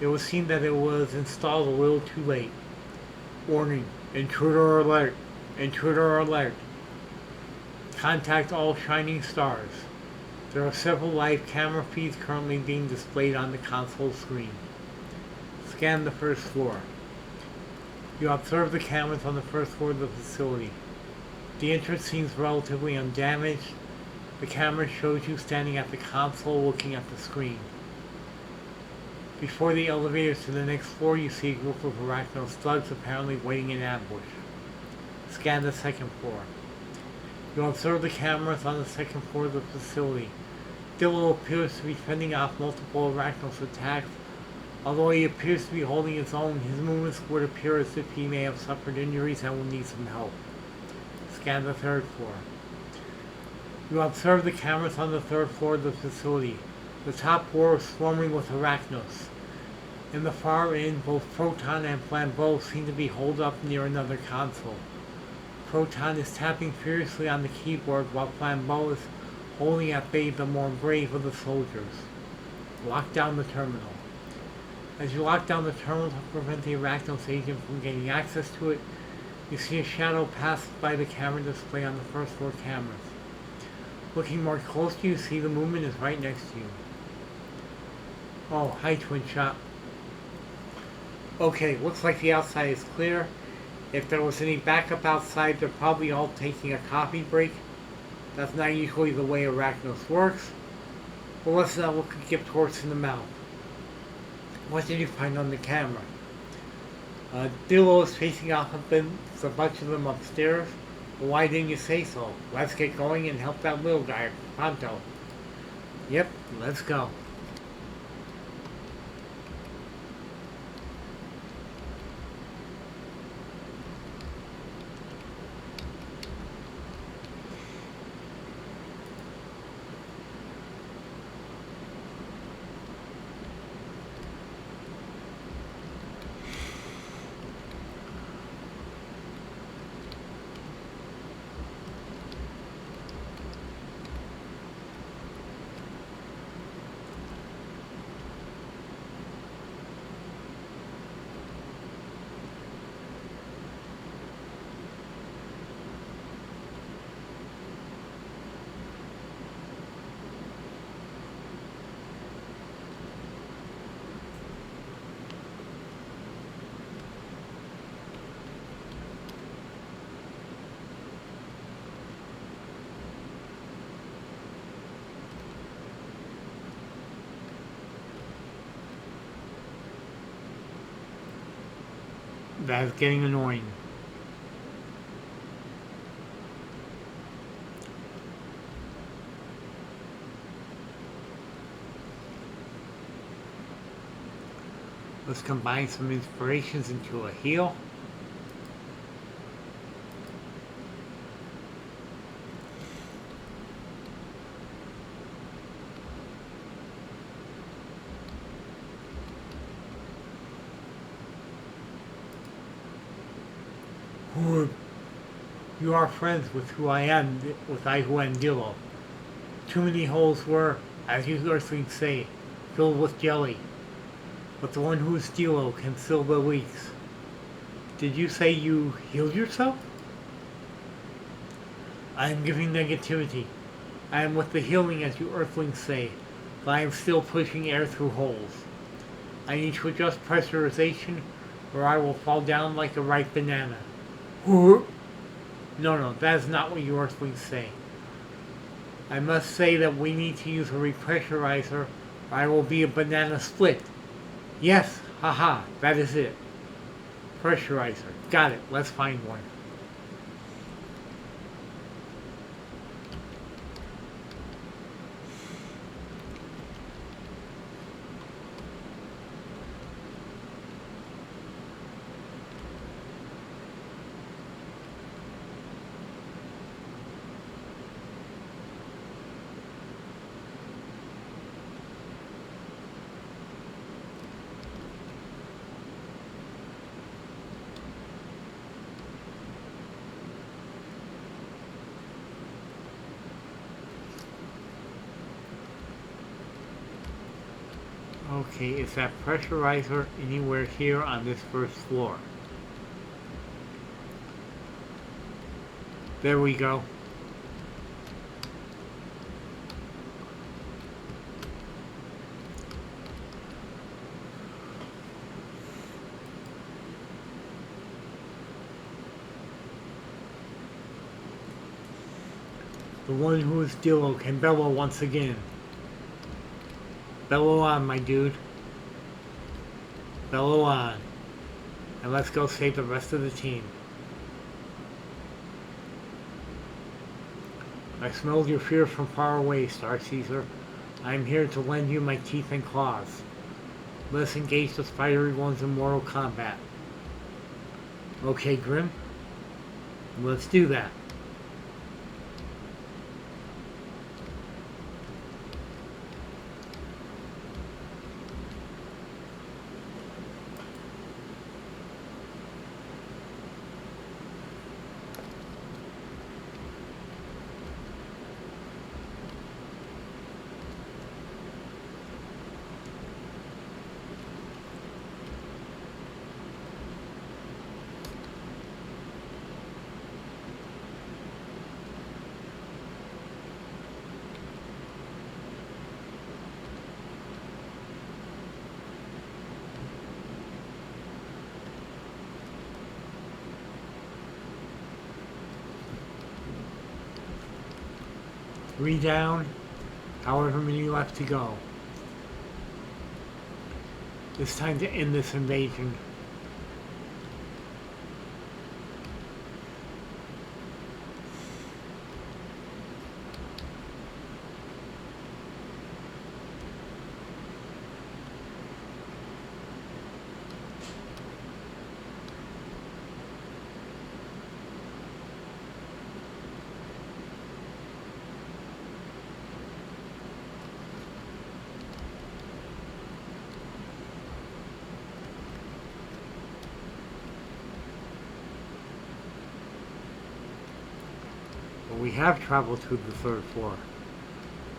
It was seen that it was installed a little too late. Warning, intruder alert, intruder alert. Contact all shining stars. There are several live camera feeds currently being displayed on the console screen. Scan the first floor. You observe the cameras on the first floor of the facility. The entrance seems relatively undamaged. The camera shows you standing at the console looking at the screen. Before the elevators to the next floor, you see a group of Arachnos thugs apparently waiting in ambush. Scan the second floor. You observe the cameras on the second floor of the facility. Dillo appears to be fending off multiple Arachnos attacks. Although he appears to be holding his own, his movements would appear as if he may have suffered injuries and will need some help. Scan the third floor. You observe the cameras on the third floor of the facility. The top floor is swarming with Arachnos. In the far end, both Proton and Flambeau seem to be holed up near another console. Proton is tapping furiously on the keyboard while Flambeau is holding at bay the more brave of the soldiers. Lock down the terminal. As you lock down the terminal to prevent the Arachnos agent from gaining access to it, you see a shadow pass by the camera display on the first floor cameras. Looking more closely, you see the movement is right next to you. Oh, hi Twinshot. Okay, looks like the outside is clear. If there was any backup outside, they're probably all taking a coffee break. That's not usually the way Arachnos works. Well, let's not look a gift horse in the mouth. What did you find on the camera? Dillo is facing off a bunch of them upstairs. Well, why didn't you say so? Let's get going and help that little guy, pronto. Yep, let's go. That is getting annoying. Let's combine some inspirations into a heal. You are friends with who I am, with I who am Dillo. Too many holes were, as you earthlings say, filled with jelly. But the one who is Dillo can fill the leaks. Did you say you healed yourself? I am giving negativity. I am with the healing as you earthlings say, but I am still pushing air through holes. I need to adjust pressurization or I will fall down like a ripe banana. No, that is not what you earthlings say. I must say that we need to use a repressurizer or I will be a banana split. Yes, haha, that is it. Pressurizer. Got it, let's find one. Okay, is that pressurizer anywhere here on this first floor? There we go. The one who is Dillo can bellow once again. Bellow on, my dude. Bellow on. And let's go save the rest of the team. I smelled your fear from far away, Star Caesar. I am here to lend you my teeth and claws. Let's engage the spidery ones in mortal combat. Okay, Grim. Let's do that. Three down, however many left to go. It's time to end this invasion. But we have traveled to the third floor.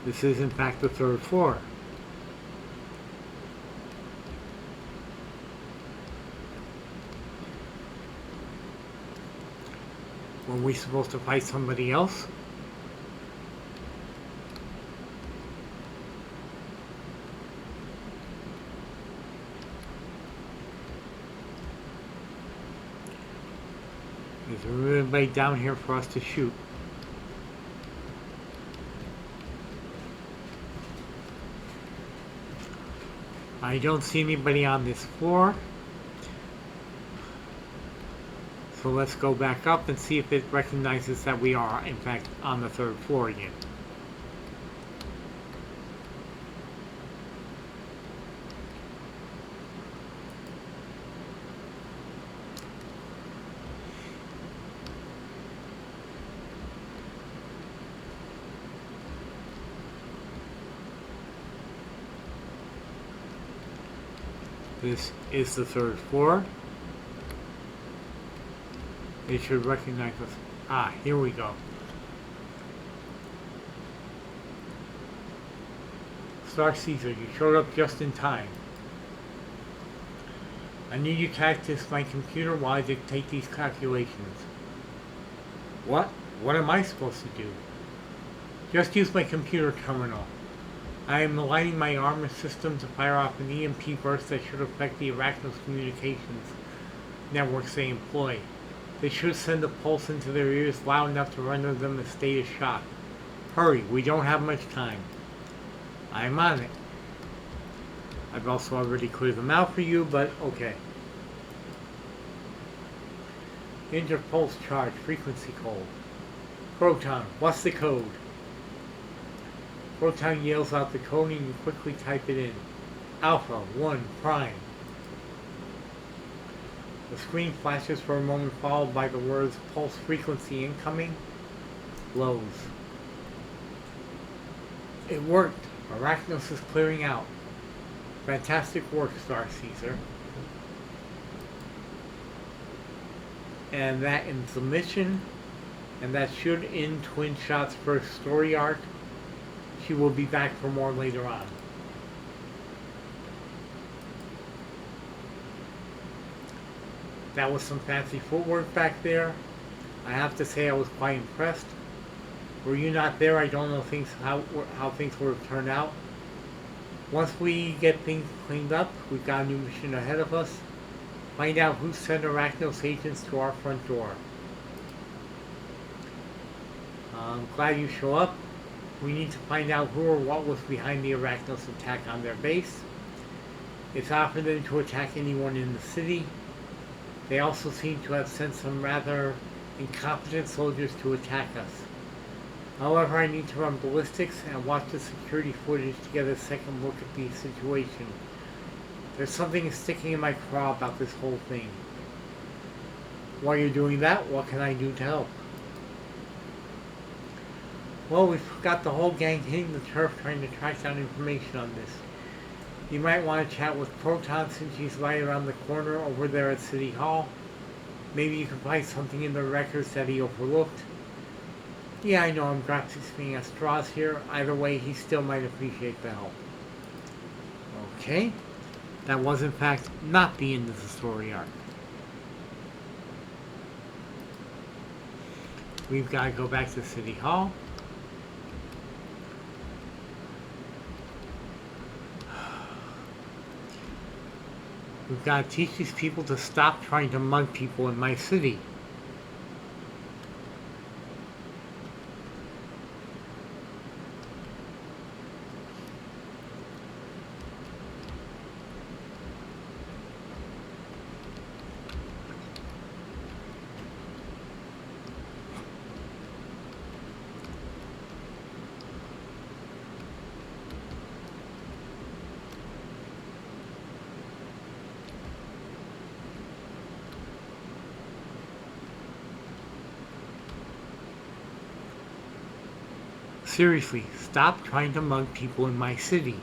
This is in fact the third floor. Were we supposed to fight somebody else? Is there anybody down here for us to shoot? I don't see anybody on this floor. So let's go back up and see if it recognizes that we are, in fact, on the third floor again. This is the third floor. It should recognize us. Ah, here we go. Star Caesar, you showed up just in time. I need you to access my computer while I dictate these calculations. What? What am I supposed to do? Just use my computer terminal. I am aligning my armor system to fire off an EMP burst that should affect the Arachnos communications networks they employ. They should send a pulse into their ears loud enough to render them a state of shock. Hurry, we don't have much time. I'm on it. I've also already cleared them out for you, but okay. Interpulse charge, frequency code. Proton, what's the code? Proton yells out the code and you quickly type it in. Alpha 1 prime. The screen flashes for a moment, followed by the words pulse frequency incoming. Lows. It worked. Arachnos is clearing out. Fantastic work, Star Caesar. And that ends the mission. And that should end Twinshot's first story arc. She will be back for more later on. That was some fancy footwork back there. I have to say I was quite impressed. Were you not there, I don't know how things would have turned out. Once we get things cleaned up, we've got a new mission ahead of us. Find out who sent Arachnos agents to our front door. I'm glad you show up. We need to find out who or what was behind the Arachnos attack on their base. It's odd for them to attack anyone in the city. They also seem to have sent some rather incompetent soldiers to attack us. However, I need to run ballistics and watch the security footage to get a second look at the situation. There's something sticking in my craw about this whole thing. While you're doing that, what can I do to help? Well, we've got the whole gang hitting the turf trying to track down information on this. You might want to chat with Proton since she's right around the corner over there at City Hall. Maybe you can find something in the records that he overlooked. Yeah, I know I'm grasping at straws here. Either way, he still might appreciate the help. Okay. That was in fact not the end of the story arc. We've got to go back to City Hall. We've got to teach these people to stop trying to mug people in my city. Seriously, stop trying to mug people in my city.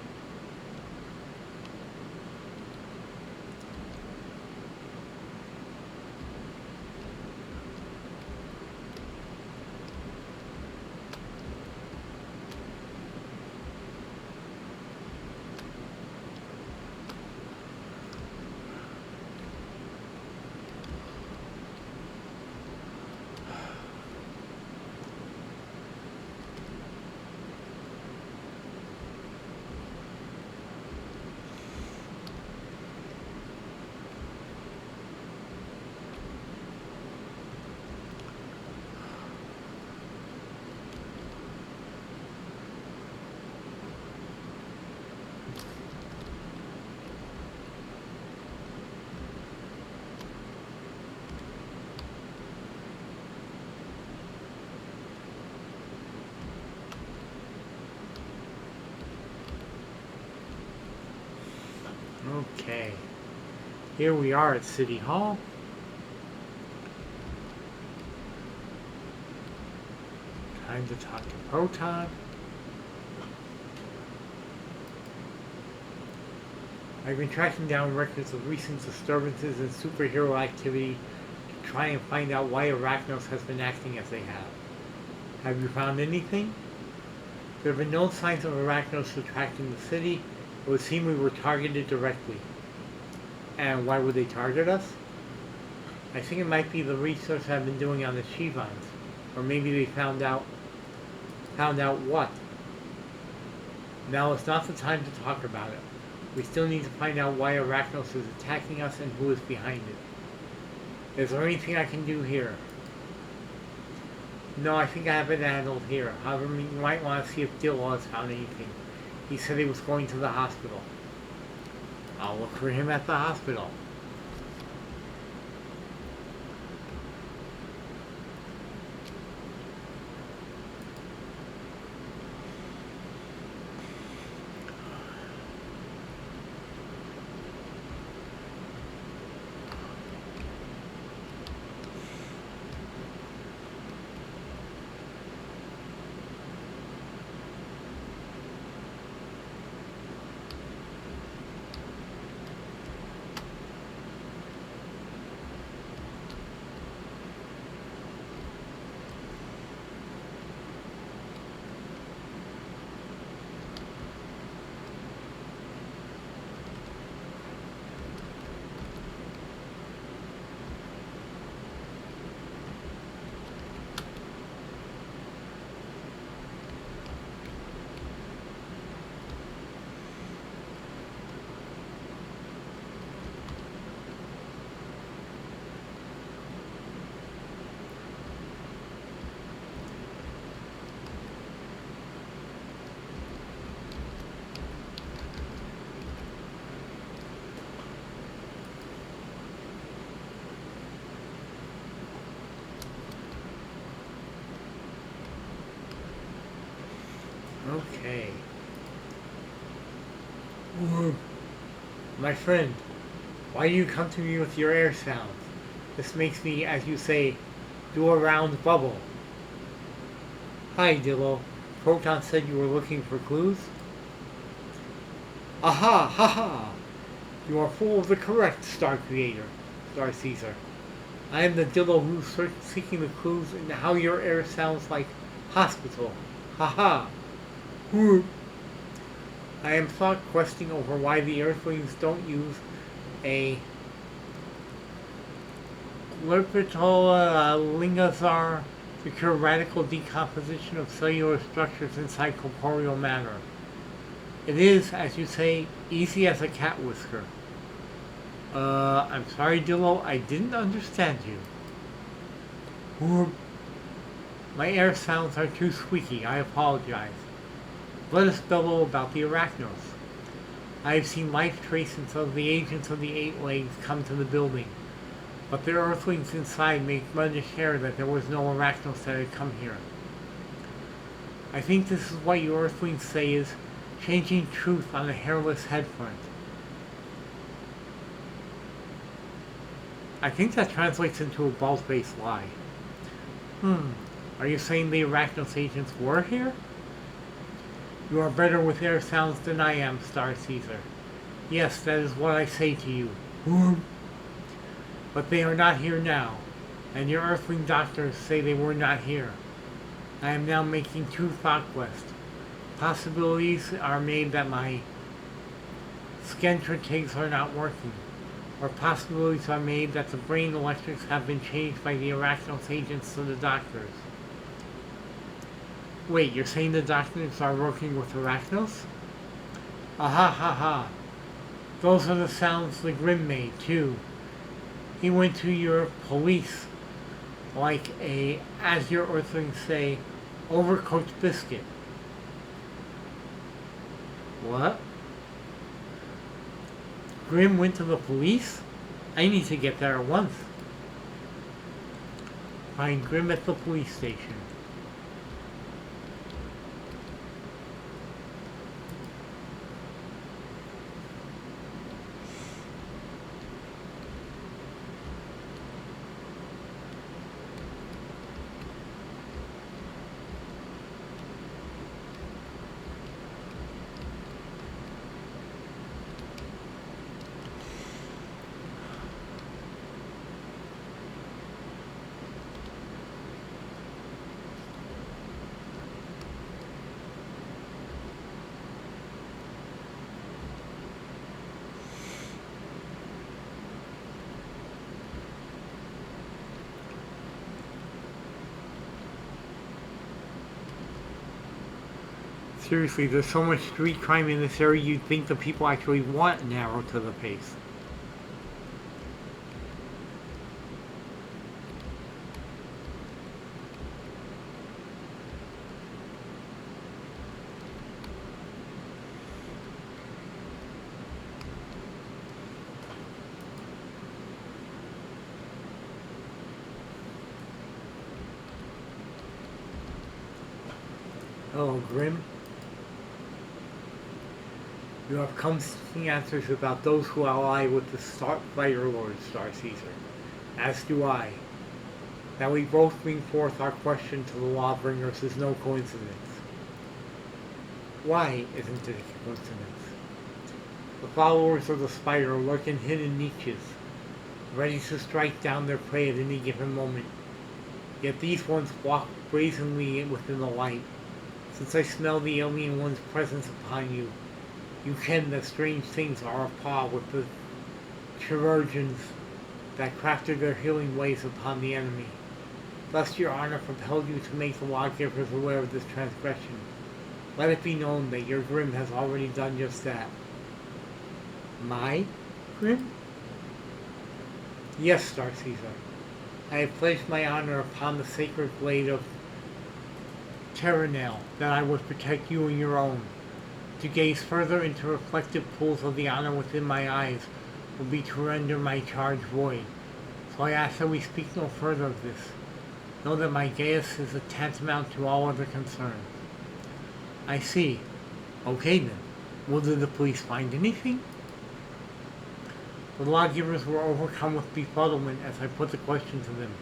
Okay, here we are at City Hall. Time to talk to Proton. I've been tracking down records of recent disturbances and superhero activity to try and find out why Arachnos has been acting as they have. Have you found anything? There have been no signs of Arachnos attracting the city. It would seem we were targeted directly. And why would they target us? I think it might be the research I've been doing on the Shivans. Or maybe they found out what? Now is not the time to talk about it. We still need to find out why Arachnos is attacking us and who is behind it. Is there anything I can do here? No, I think I have it handled here. However, you might want to see if Dillo has found anything. He said he was going to the hospital. I'll look for him at the hospital. Okay. My friend, why do you come to me with your air sounds? This makes me, as you say, do a round bubble. Hi, Dillo. Proton said you were looking for clues? Aha! Ha ha! You are full of the correct, Star Creator, Star Caesar. I am the Dillo who's seeking the clues in how your air sounds like hospital. Ha ha! I am thought questing over why the Earthlings don't use a Lingazar to cure radical decomposition of cellular structures inside corporeal matter. It is, as you say, easy as a cat whisker. I'm sorry, Dillo, I didn't understand you. My air sounds are too squeaky, I apologize. Let us bellow about the Arachnos. I have seen life traces of the agents of the Eight Legs come to the building, but the Earthlings inside make much share that there was no Arachnos that had come here. I think this is what you Earthlings say is changing truth on a hairless head front. I think that translates into a bald-faced lie. Are you saying the Arachnos agents were here? You are better with air sounds than I am, Star Caesar. Yes, that is what I say to you. But they are not here now, and your Earthling doctors say they were not here. I am now making two thought quests. Possibilities are made that my Skentra are not working, or possibilities are made that the brain electrics have been changed by the Arachnos agents to the doctors. Wait, you're saying the doctors are working with Arachnos? Aha ha ha. Those are the sounds the Grim made, too. He went to your police like a, as your Earthlings say, overcooked biscuit. What? Grim went to the police? I need to get there at once. Find Grim at the police station. Seriously, there's so much street crime in this area, you'd think the people actually want an arrow to the face. Oh, Grim. You have come seeking answers about those who ally with the Fighter Lord, Star Caesar. As do I. That we both bring forth our question to the Lawbringers is no coincidence. Why isn't it a coincidence? The followers of the spider lurk in hidden niches, ready to strike down their prey at any given moment. Yet these ones walk brazenly within the light. Since I smell the alien one's presence upon you, you ken that strange things are apaw with the chirurgeons that crafted their healing ways upon the enemy. Thus your honor compelled you to make the lawgivers aware of this transgression. Let it be known that your Grim has already done just that. My Grim? Yes, Star Caesar. I have placed my honor upon the sacred blade of Terranel that I would protect you and your own. To gaze further into reflective pools of the honor within my eyes will be to render my charge void. So I ask that we speak no further of this. Know that my Gaius is a tantamount to all other concerns. I see. Okay then. Well, did the police find anything? The lawgivers were overcome with befuddlement as I put the question to them.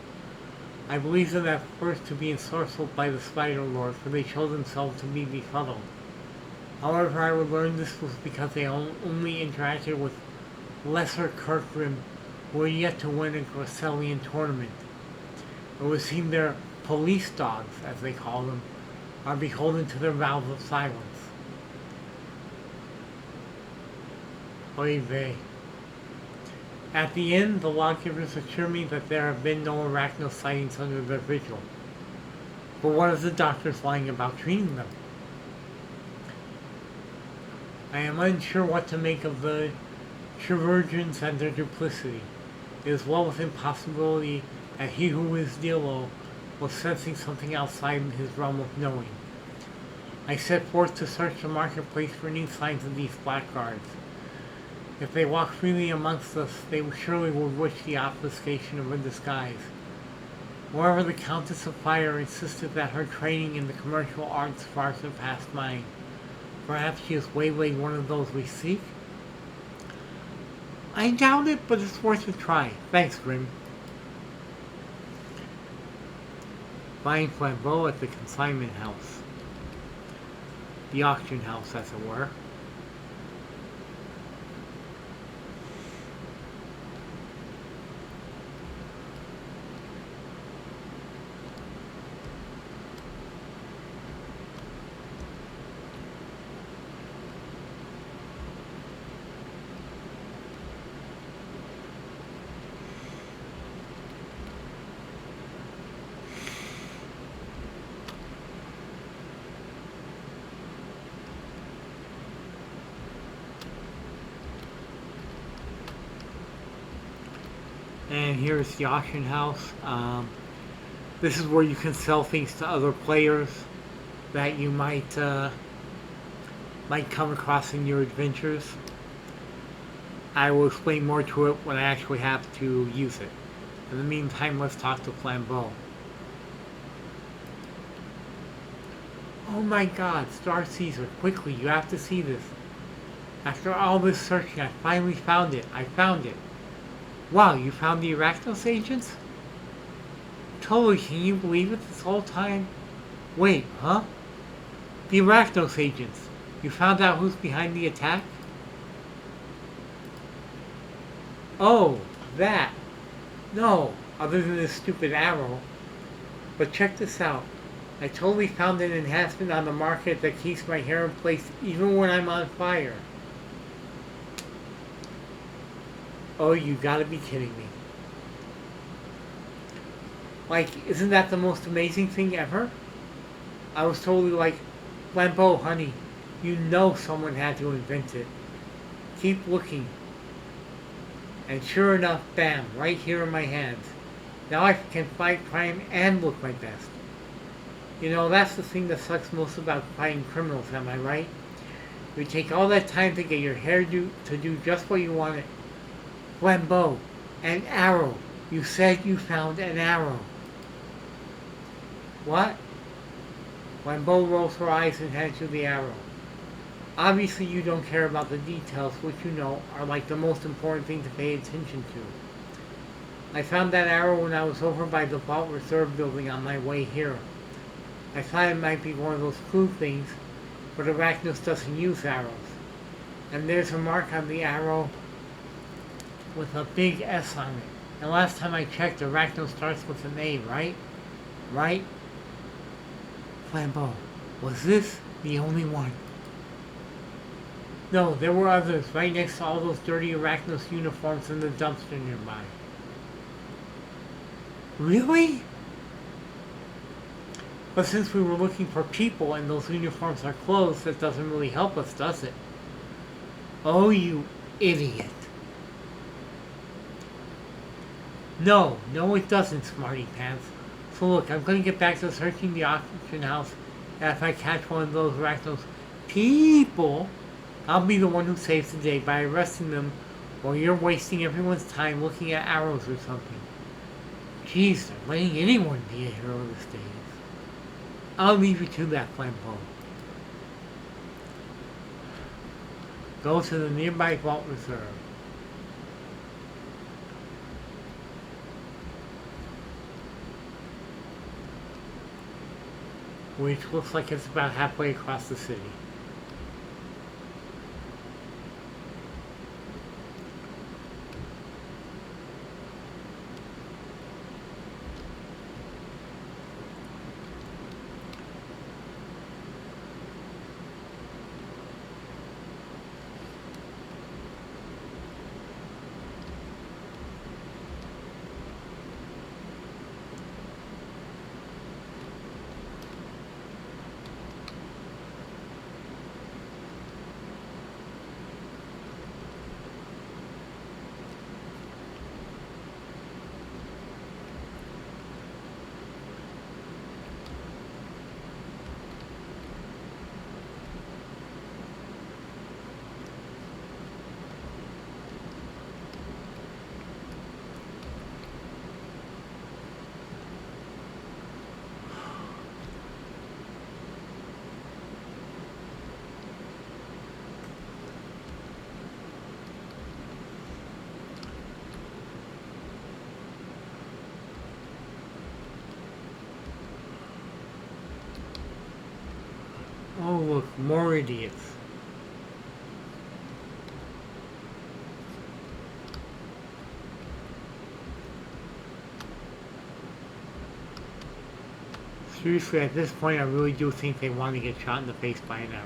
I believe them at first to be ensorcelled by the Spider Lord, for they showed themselves to be befuddled. However, I would learn this was because they only interacted with lesser Kirkgrim who were yet to win a Gracelian tournament. It would seem their police dogs, as they call them, are beholden to their vows of silence. Oy vey. At the end, the lawgivers assure me that there have been no arachno sightings under their vigil. But what is the doctors lying about treating them? I am unsure what to make of the chirurgeons and their duplicity. It is well within possibility that he who is Dilo was sensing something outside his realm of knowing. I set forth to search the marketplace for any signs of these blackguards. If they walk freely amongst us, they surely would wish the obfuscation of a disguise. Moreover, the Countess of Fire insisted that her training in the commercial arts far surpassed mine. Perhaps she has waylaid one of those we seek? I doubt it, but it's worth a try. Thanks, Grim. Buying flambeau at the consignment house. The auction house, as it were. And here's the auction house. This is where you can sell things to other players that you might come across in your adventures. I will explain more to it when I actually have to use it. In the meantime, let's talk to Flambeau. Oh my god, Star Caesar, quickly, you have to see this. After all this searching, I finally found it. I found it. Wow, you found the Arachnos agents? Totally, can you believe it this whole time? Wait, huh? The Arachnos agents. You found out who's behind the attack? Oh, that. No, other than this stupid arrow. But check this out. I totally found an enhancement on the market that keeps my hair in place even when I'm on fire. Oh, you gotta be kidding me. Like, isn't that the most amazing thing ever? I was totally like, Flambeau, honey, you know someone had to invent it. Keep looking. And sure enough, bam, right here in my hands. Now I can fight crime and look my best. You know, that's the thing that sucks most about fighting criminals, am I right? You take all that time to get your hair to do just what you wanted. Flambeau, an arrow. You said you found an arrow. What? Flambeau rolls her eyes and hands you the arrow. Obviously you don't care about the details, which you know are like the most important thing to pay attention to. I found that arrow when I was over by the Vault Reserve building on my way here. I thought it might be one of those clue things, but Arachnos doesn't use arrows. And there's a mark on the arrow with a big S on it. And last time I checked, Arachnos starts with an A, right? Right? Flambeau, was this the only one? No, there were others right next to all those dirty Arachnos uniforms in the dumpster nearby. Really? But since we were looking for people and those uniforms are clothes, that doesn't really help us, does it? Oh, you idiot. No, it doesn't, Smarty Pants. So look, I'm going to get back to searching the auction house, and if I catch one of those Arachnos people, I'll be the one who saves the day by arresting them while you're wasting everyone's time looking at arrows or something. Jeez, they're letting anyone be a hero these days. I'll leave you to that, Flambeau. Go to the nearby Vault Reserve. Which looks like it's about halfway across the city. Oh look, more idiots. Seriously, at this point I really do think they want to get shot in the face by an arrow.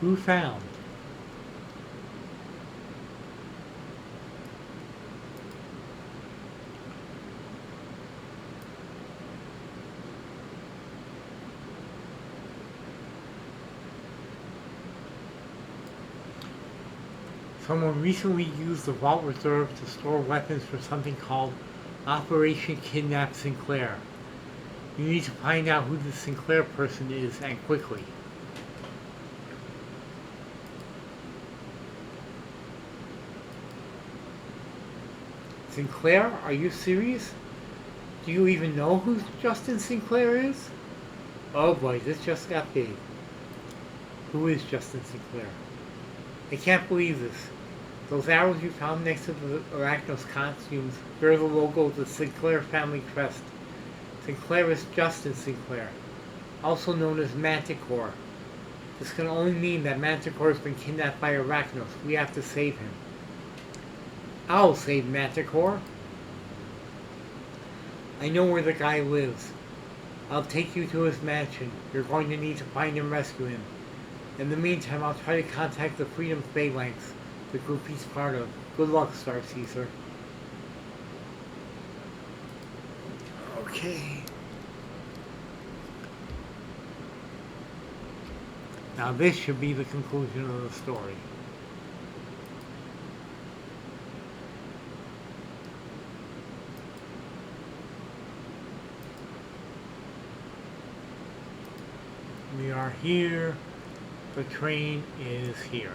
Who found? Someone recently used the Vault Reserve to store weapons for something called Operation Kidnap Sinclair. You need to find out who this Sinclair person is, and quickly. Sinclair? Are you serious? Do you even know who Justin Sinclair is? Oh boy, this just got big. Who is Justin Sinclair? I can't believe this. Those arrows you found next to the Arachnos costumes bear the logo of the Sinclair family crest. Sinclair is Justin Sinclair. also known as Manticore. This can only mean that Manticore has been kidnapped by Arachnos. We have to save him. I'll save Manticore. I know where the guy lives. I'll take you to his mansion. You're going to need to find and rescue him. In the meantime, I'll try to contact the Freedom Phalanx, the group he's part of. Good luck, Star Caesar. Okay. Now this should be the conclusion of the story. We are here. The train is here.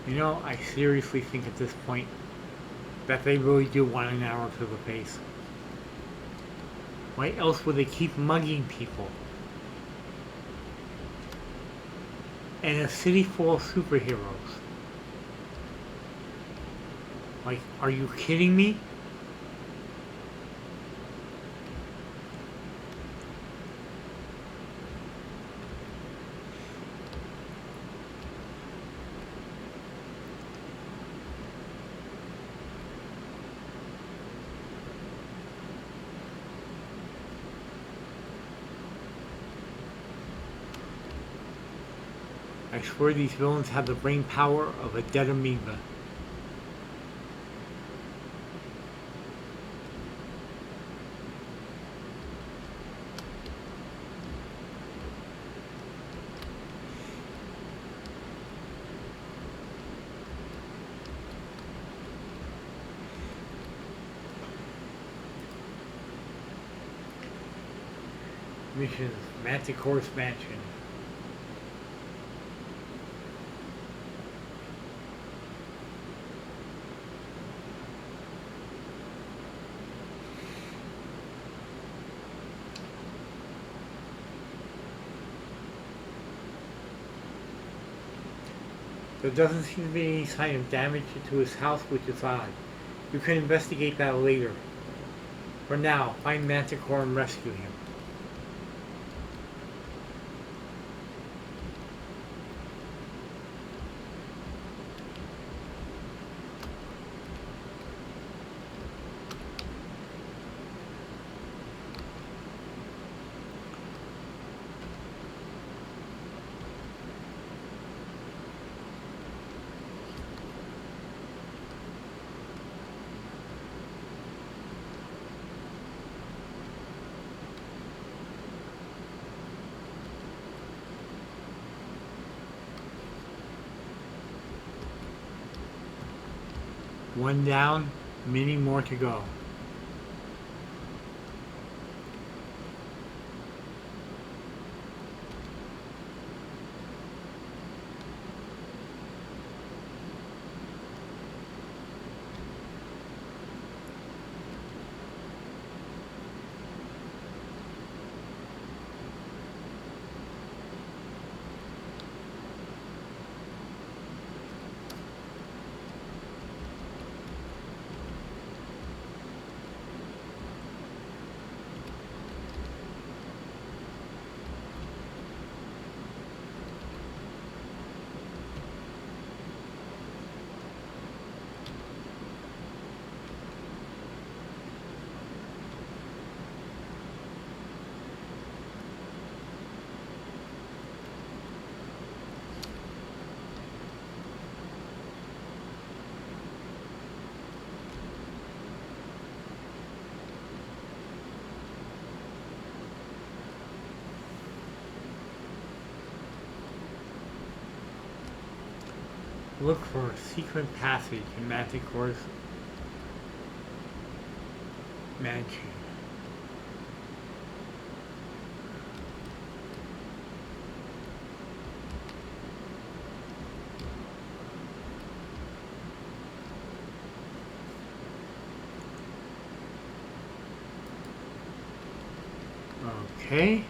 You know, I seriously think at this point that they really do want an arrow to the face. Why else would they keep mugging people? In a city full of superheroes. Like, are you kidding me? I swear these villains have the brain power of a dead amoeba. Missions, Manticore's Mansion. There doesn't seem to be any sign of damage to his house, which is odd. You can investigate that later. For now, find Manticore and rescue him. One down, many more to go. Look for a secret passage in Manticore's mansion. Okay.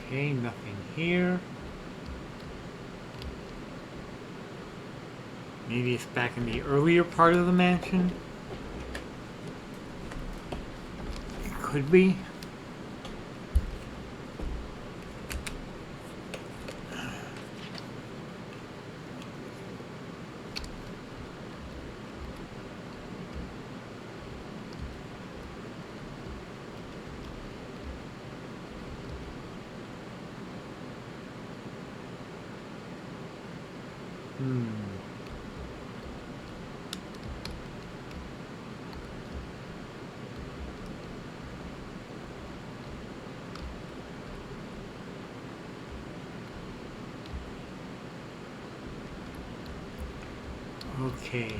Okay, nothing here. Maybe it's back in the earlier part of the mansion. It could be. Okay.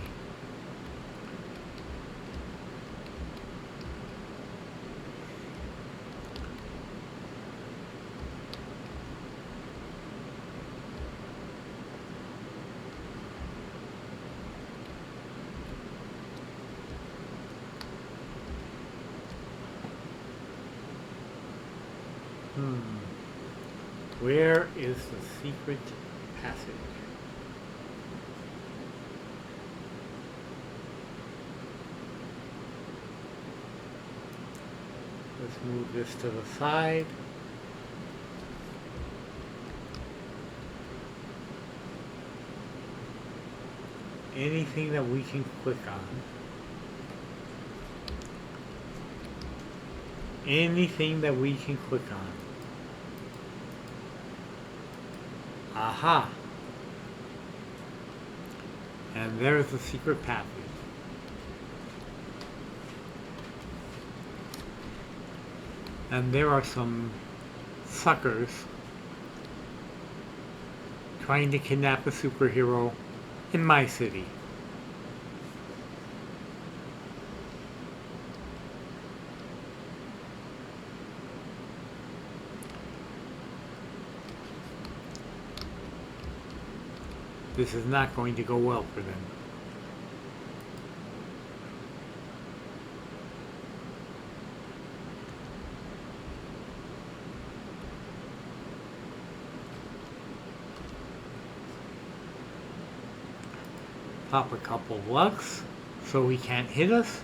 Where is the secret passage? Let's move this to the side. Anything that we can click on. Anything that we can click on. Aha! And there's the secret passage. And there are some suckers trying to kidnap a superhero in my city. This is not going to go well for them. Pop a couple lugs so he can't hit us.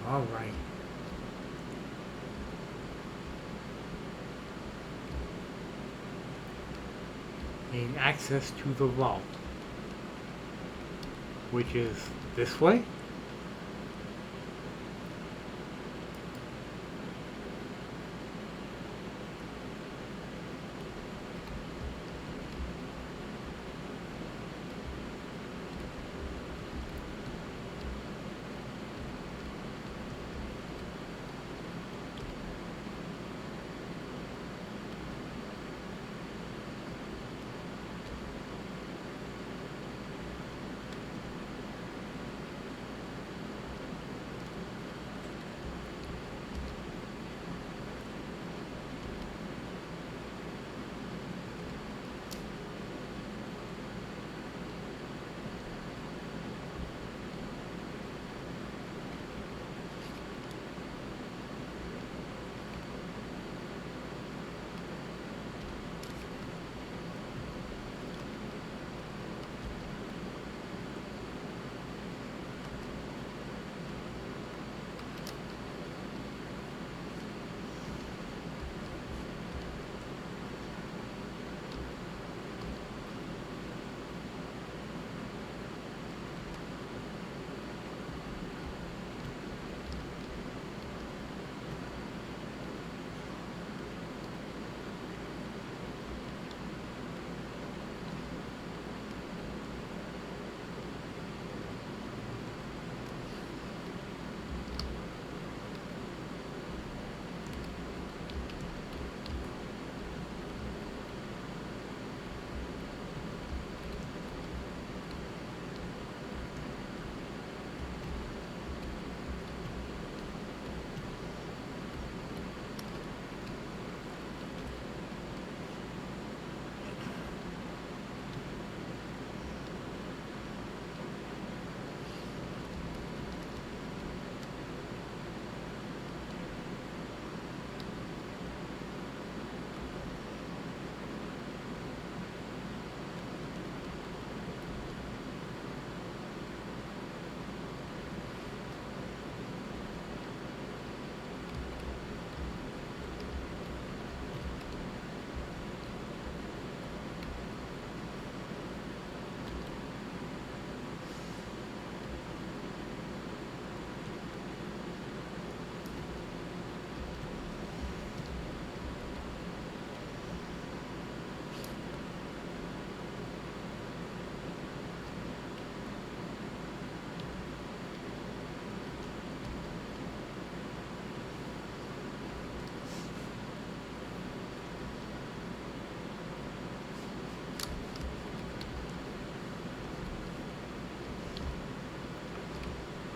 All right. Gain access to the vault, which is this way.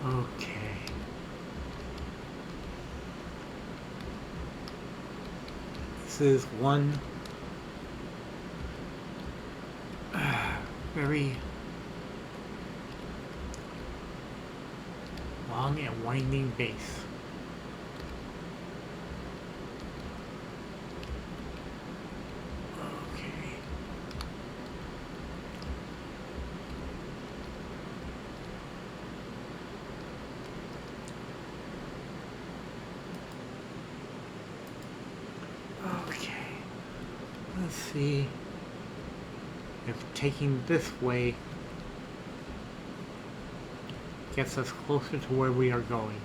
Okay. This is one very long and winding base. Okay. Okay. Let's see if taking this way gets us closer to where we are going.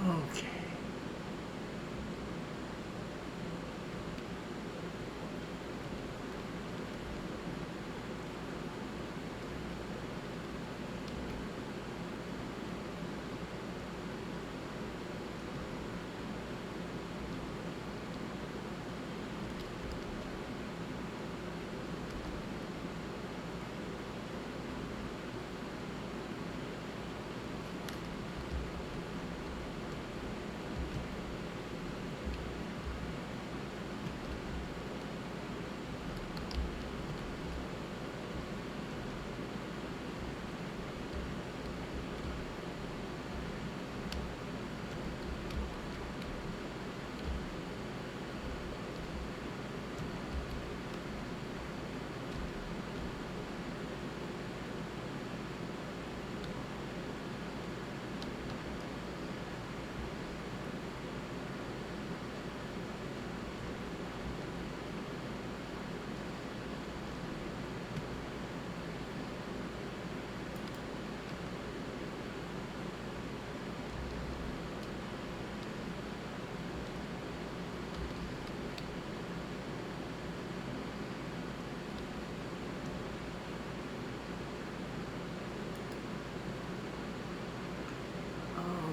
Okay.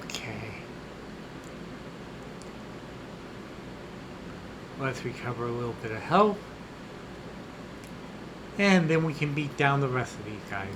Okay. Let's recover a little bit of health. And then we can beat down the rest of these guys.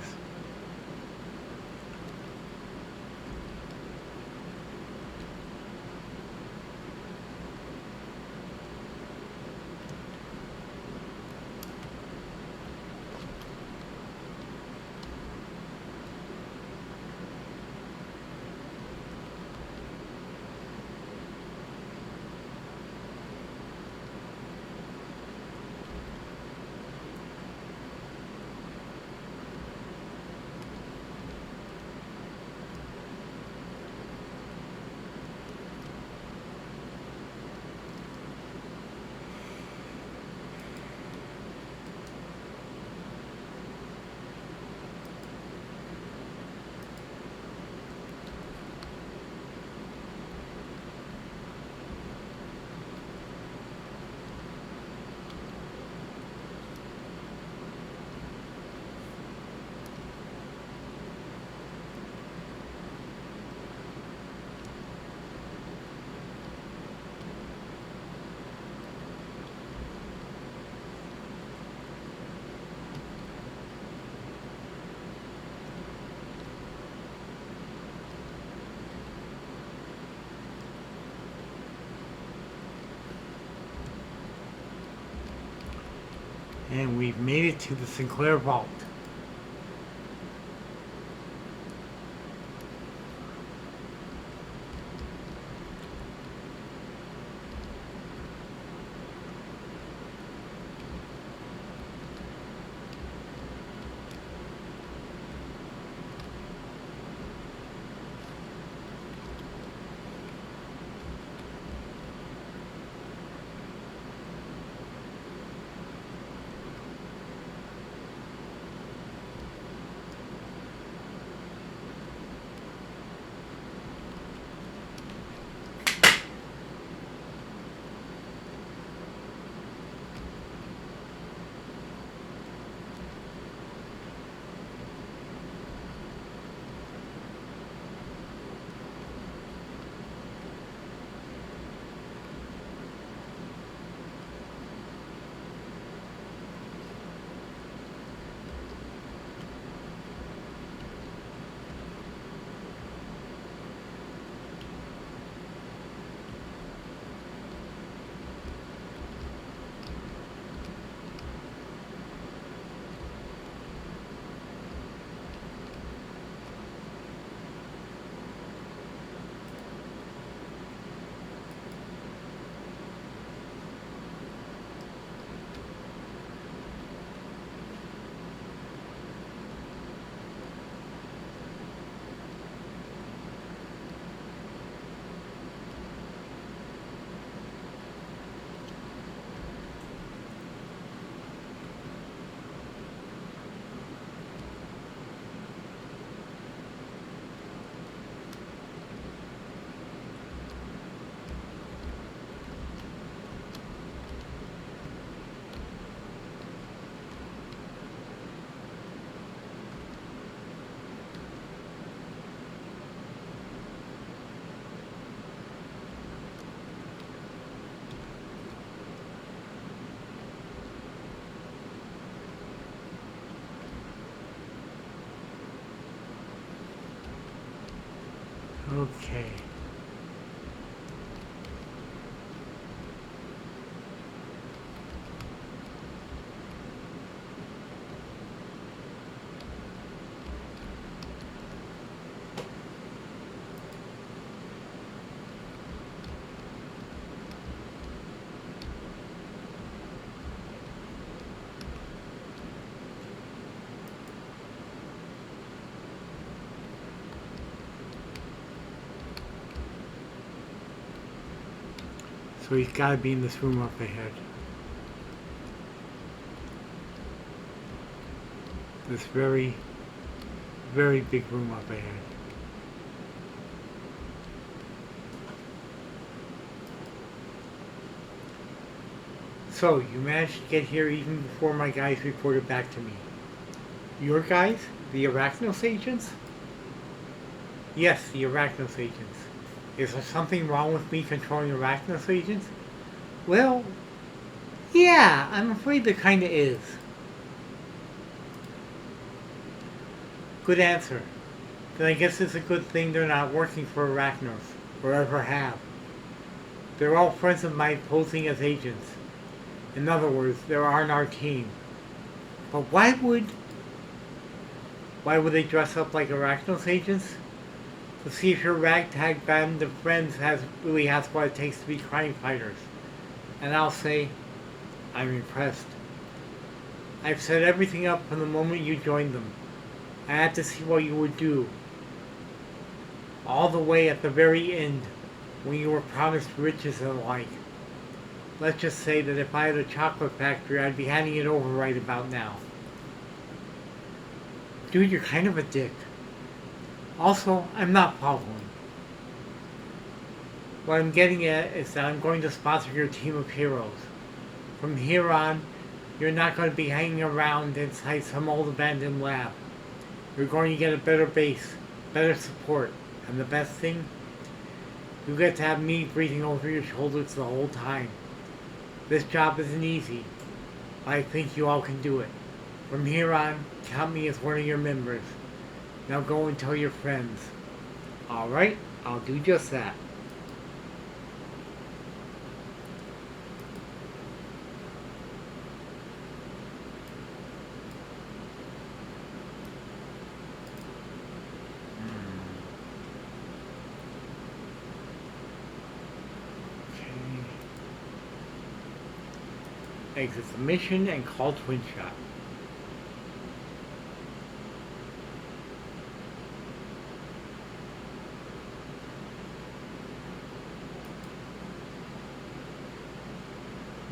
And we've made it to the Sinclair Vault. Okay. So he's got to be in this room up ahead. This very, very big room up ahead. So, you managed to get here even before my guys reported back to me. Your guys? The Arachnos agents? Yes, the Arachnos agents. Is there something wrong with me controlling Arachnos agents? Well, yeah, I'm afraid there kinda is. Good answer. Then I guess it's a good thing they're not working for Arachnos, or ever have. They're all friends of mine posing as agents. In other words, they're on our team. But why would they dress up like Arachnos agents? To see if your ragtag band of friends really has what it takes to be crime fighters. And I'll say, I'm impressed. I've set everything up from the moment you joined them. I had to see what you would do. All the way at the very end, when you were promised riches and the like. Let's just say that if I had a chocolate factory, I'd be handing it over right about now. Dude, you're kind of a dick. Also, I'm not following. What I'm getting at is that I'm going to sponsor your team of heroes. From here on, you're not going to be hanging around inside some old abandoned lab. You're going to get a better base, better support, and the best thing, you get to have me breathing over your shoulders the whole time. This job isn't easy, but I think you all can do it. From here on, count me as one of your members. Now go and tell your friends. Alright, I'll do just that. Exit the mission and call Twinshot.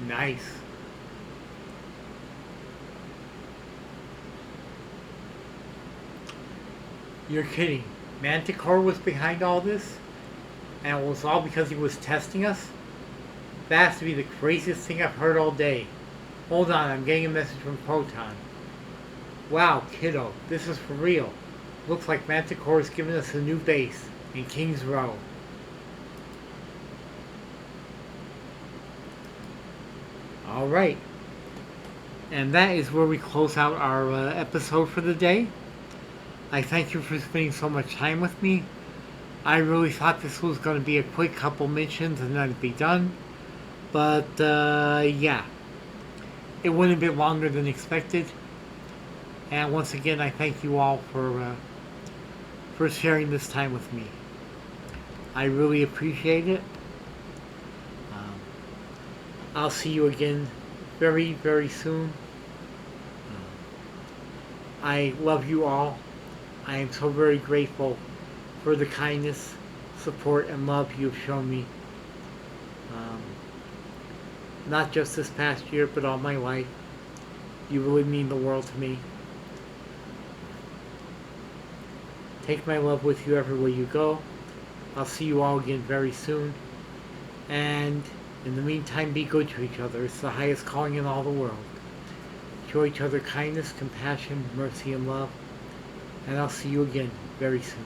Nice. You're kidding. Manticore was behind all this? And it was all because he was testing us? That has to be the craziest thing I've heard all day. Hold on, I'm getting a message from Proton. Wow, kiddo, this is for real. Looks like Manticore is giving us a new base in King's Row. Alright. And that is where we close out our episode for the day. I thank you for spending so much time with me. I really thought this was going to be a quick couple missions and then it'd be done. But, yeah. It went a bit longer than expected. And once again, I thank you all for sharing this time with me. I really appreciate it. I'll see you again very, very soon. I love you all. I am so very grateful for the kindness, support, and love you've shown me. Not just this past year, but all my life. You really mean the world to me. Take my love with you everywhere you go. I'll see you all again very soon. And in the meantime, be good to each other. It's the highest calling in all the world. Show each other kindness, compassion, mercy, and love. And I'll see you again very soon.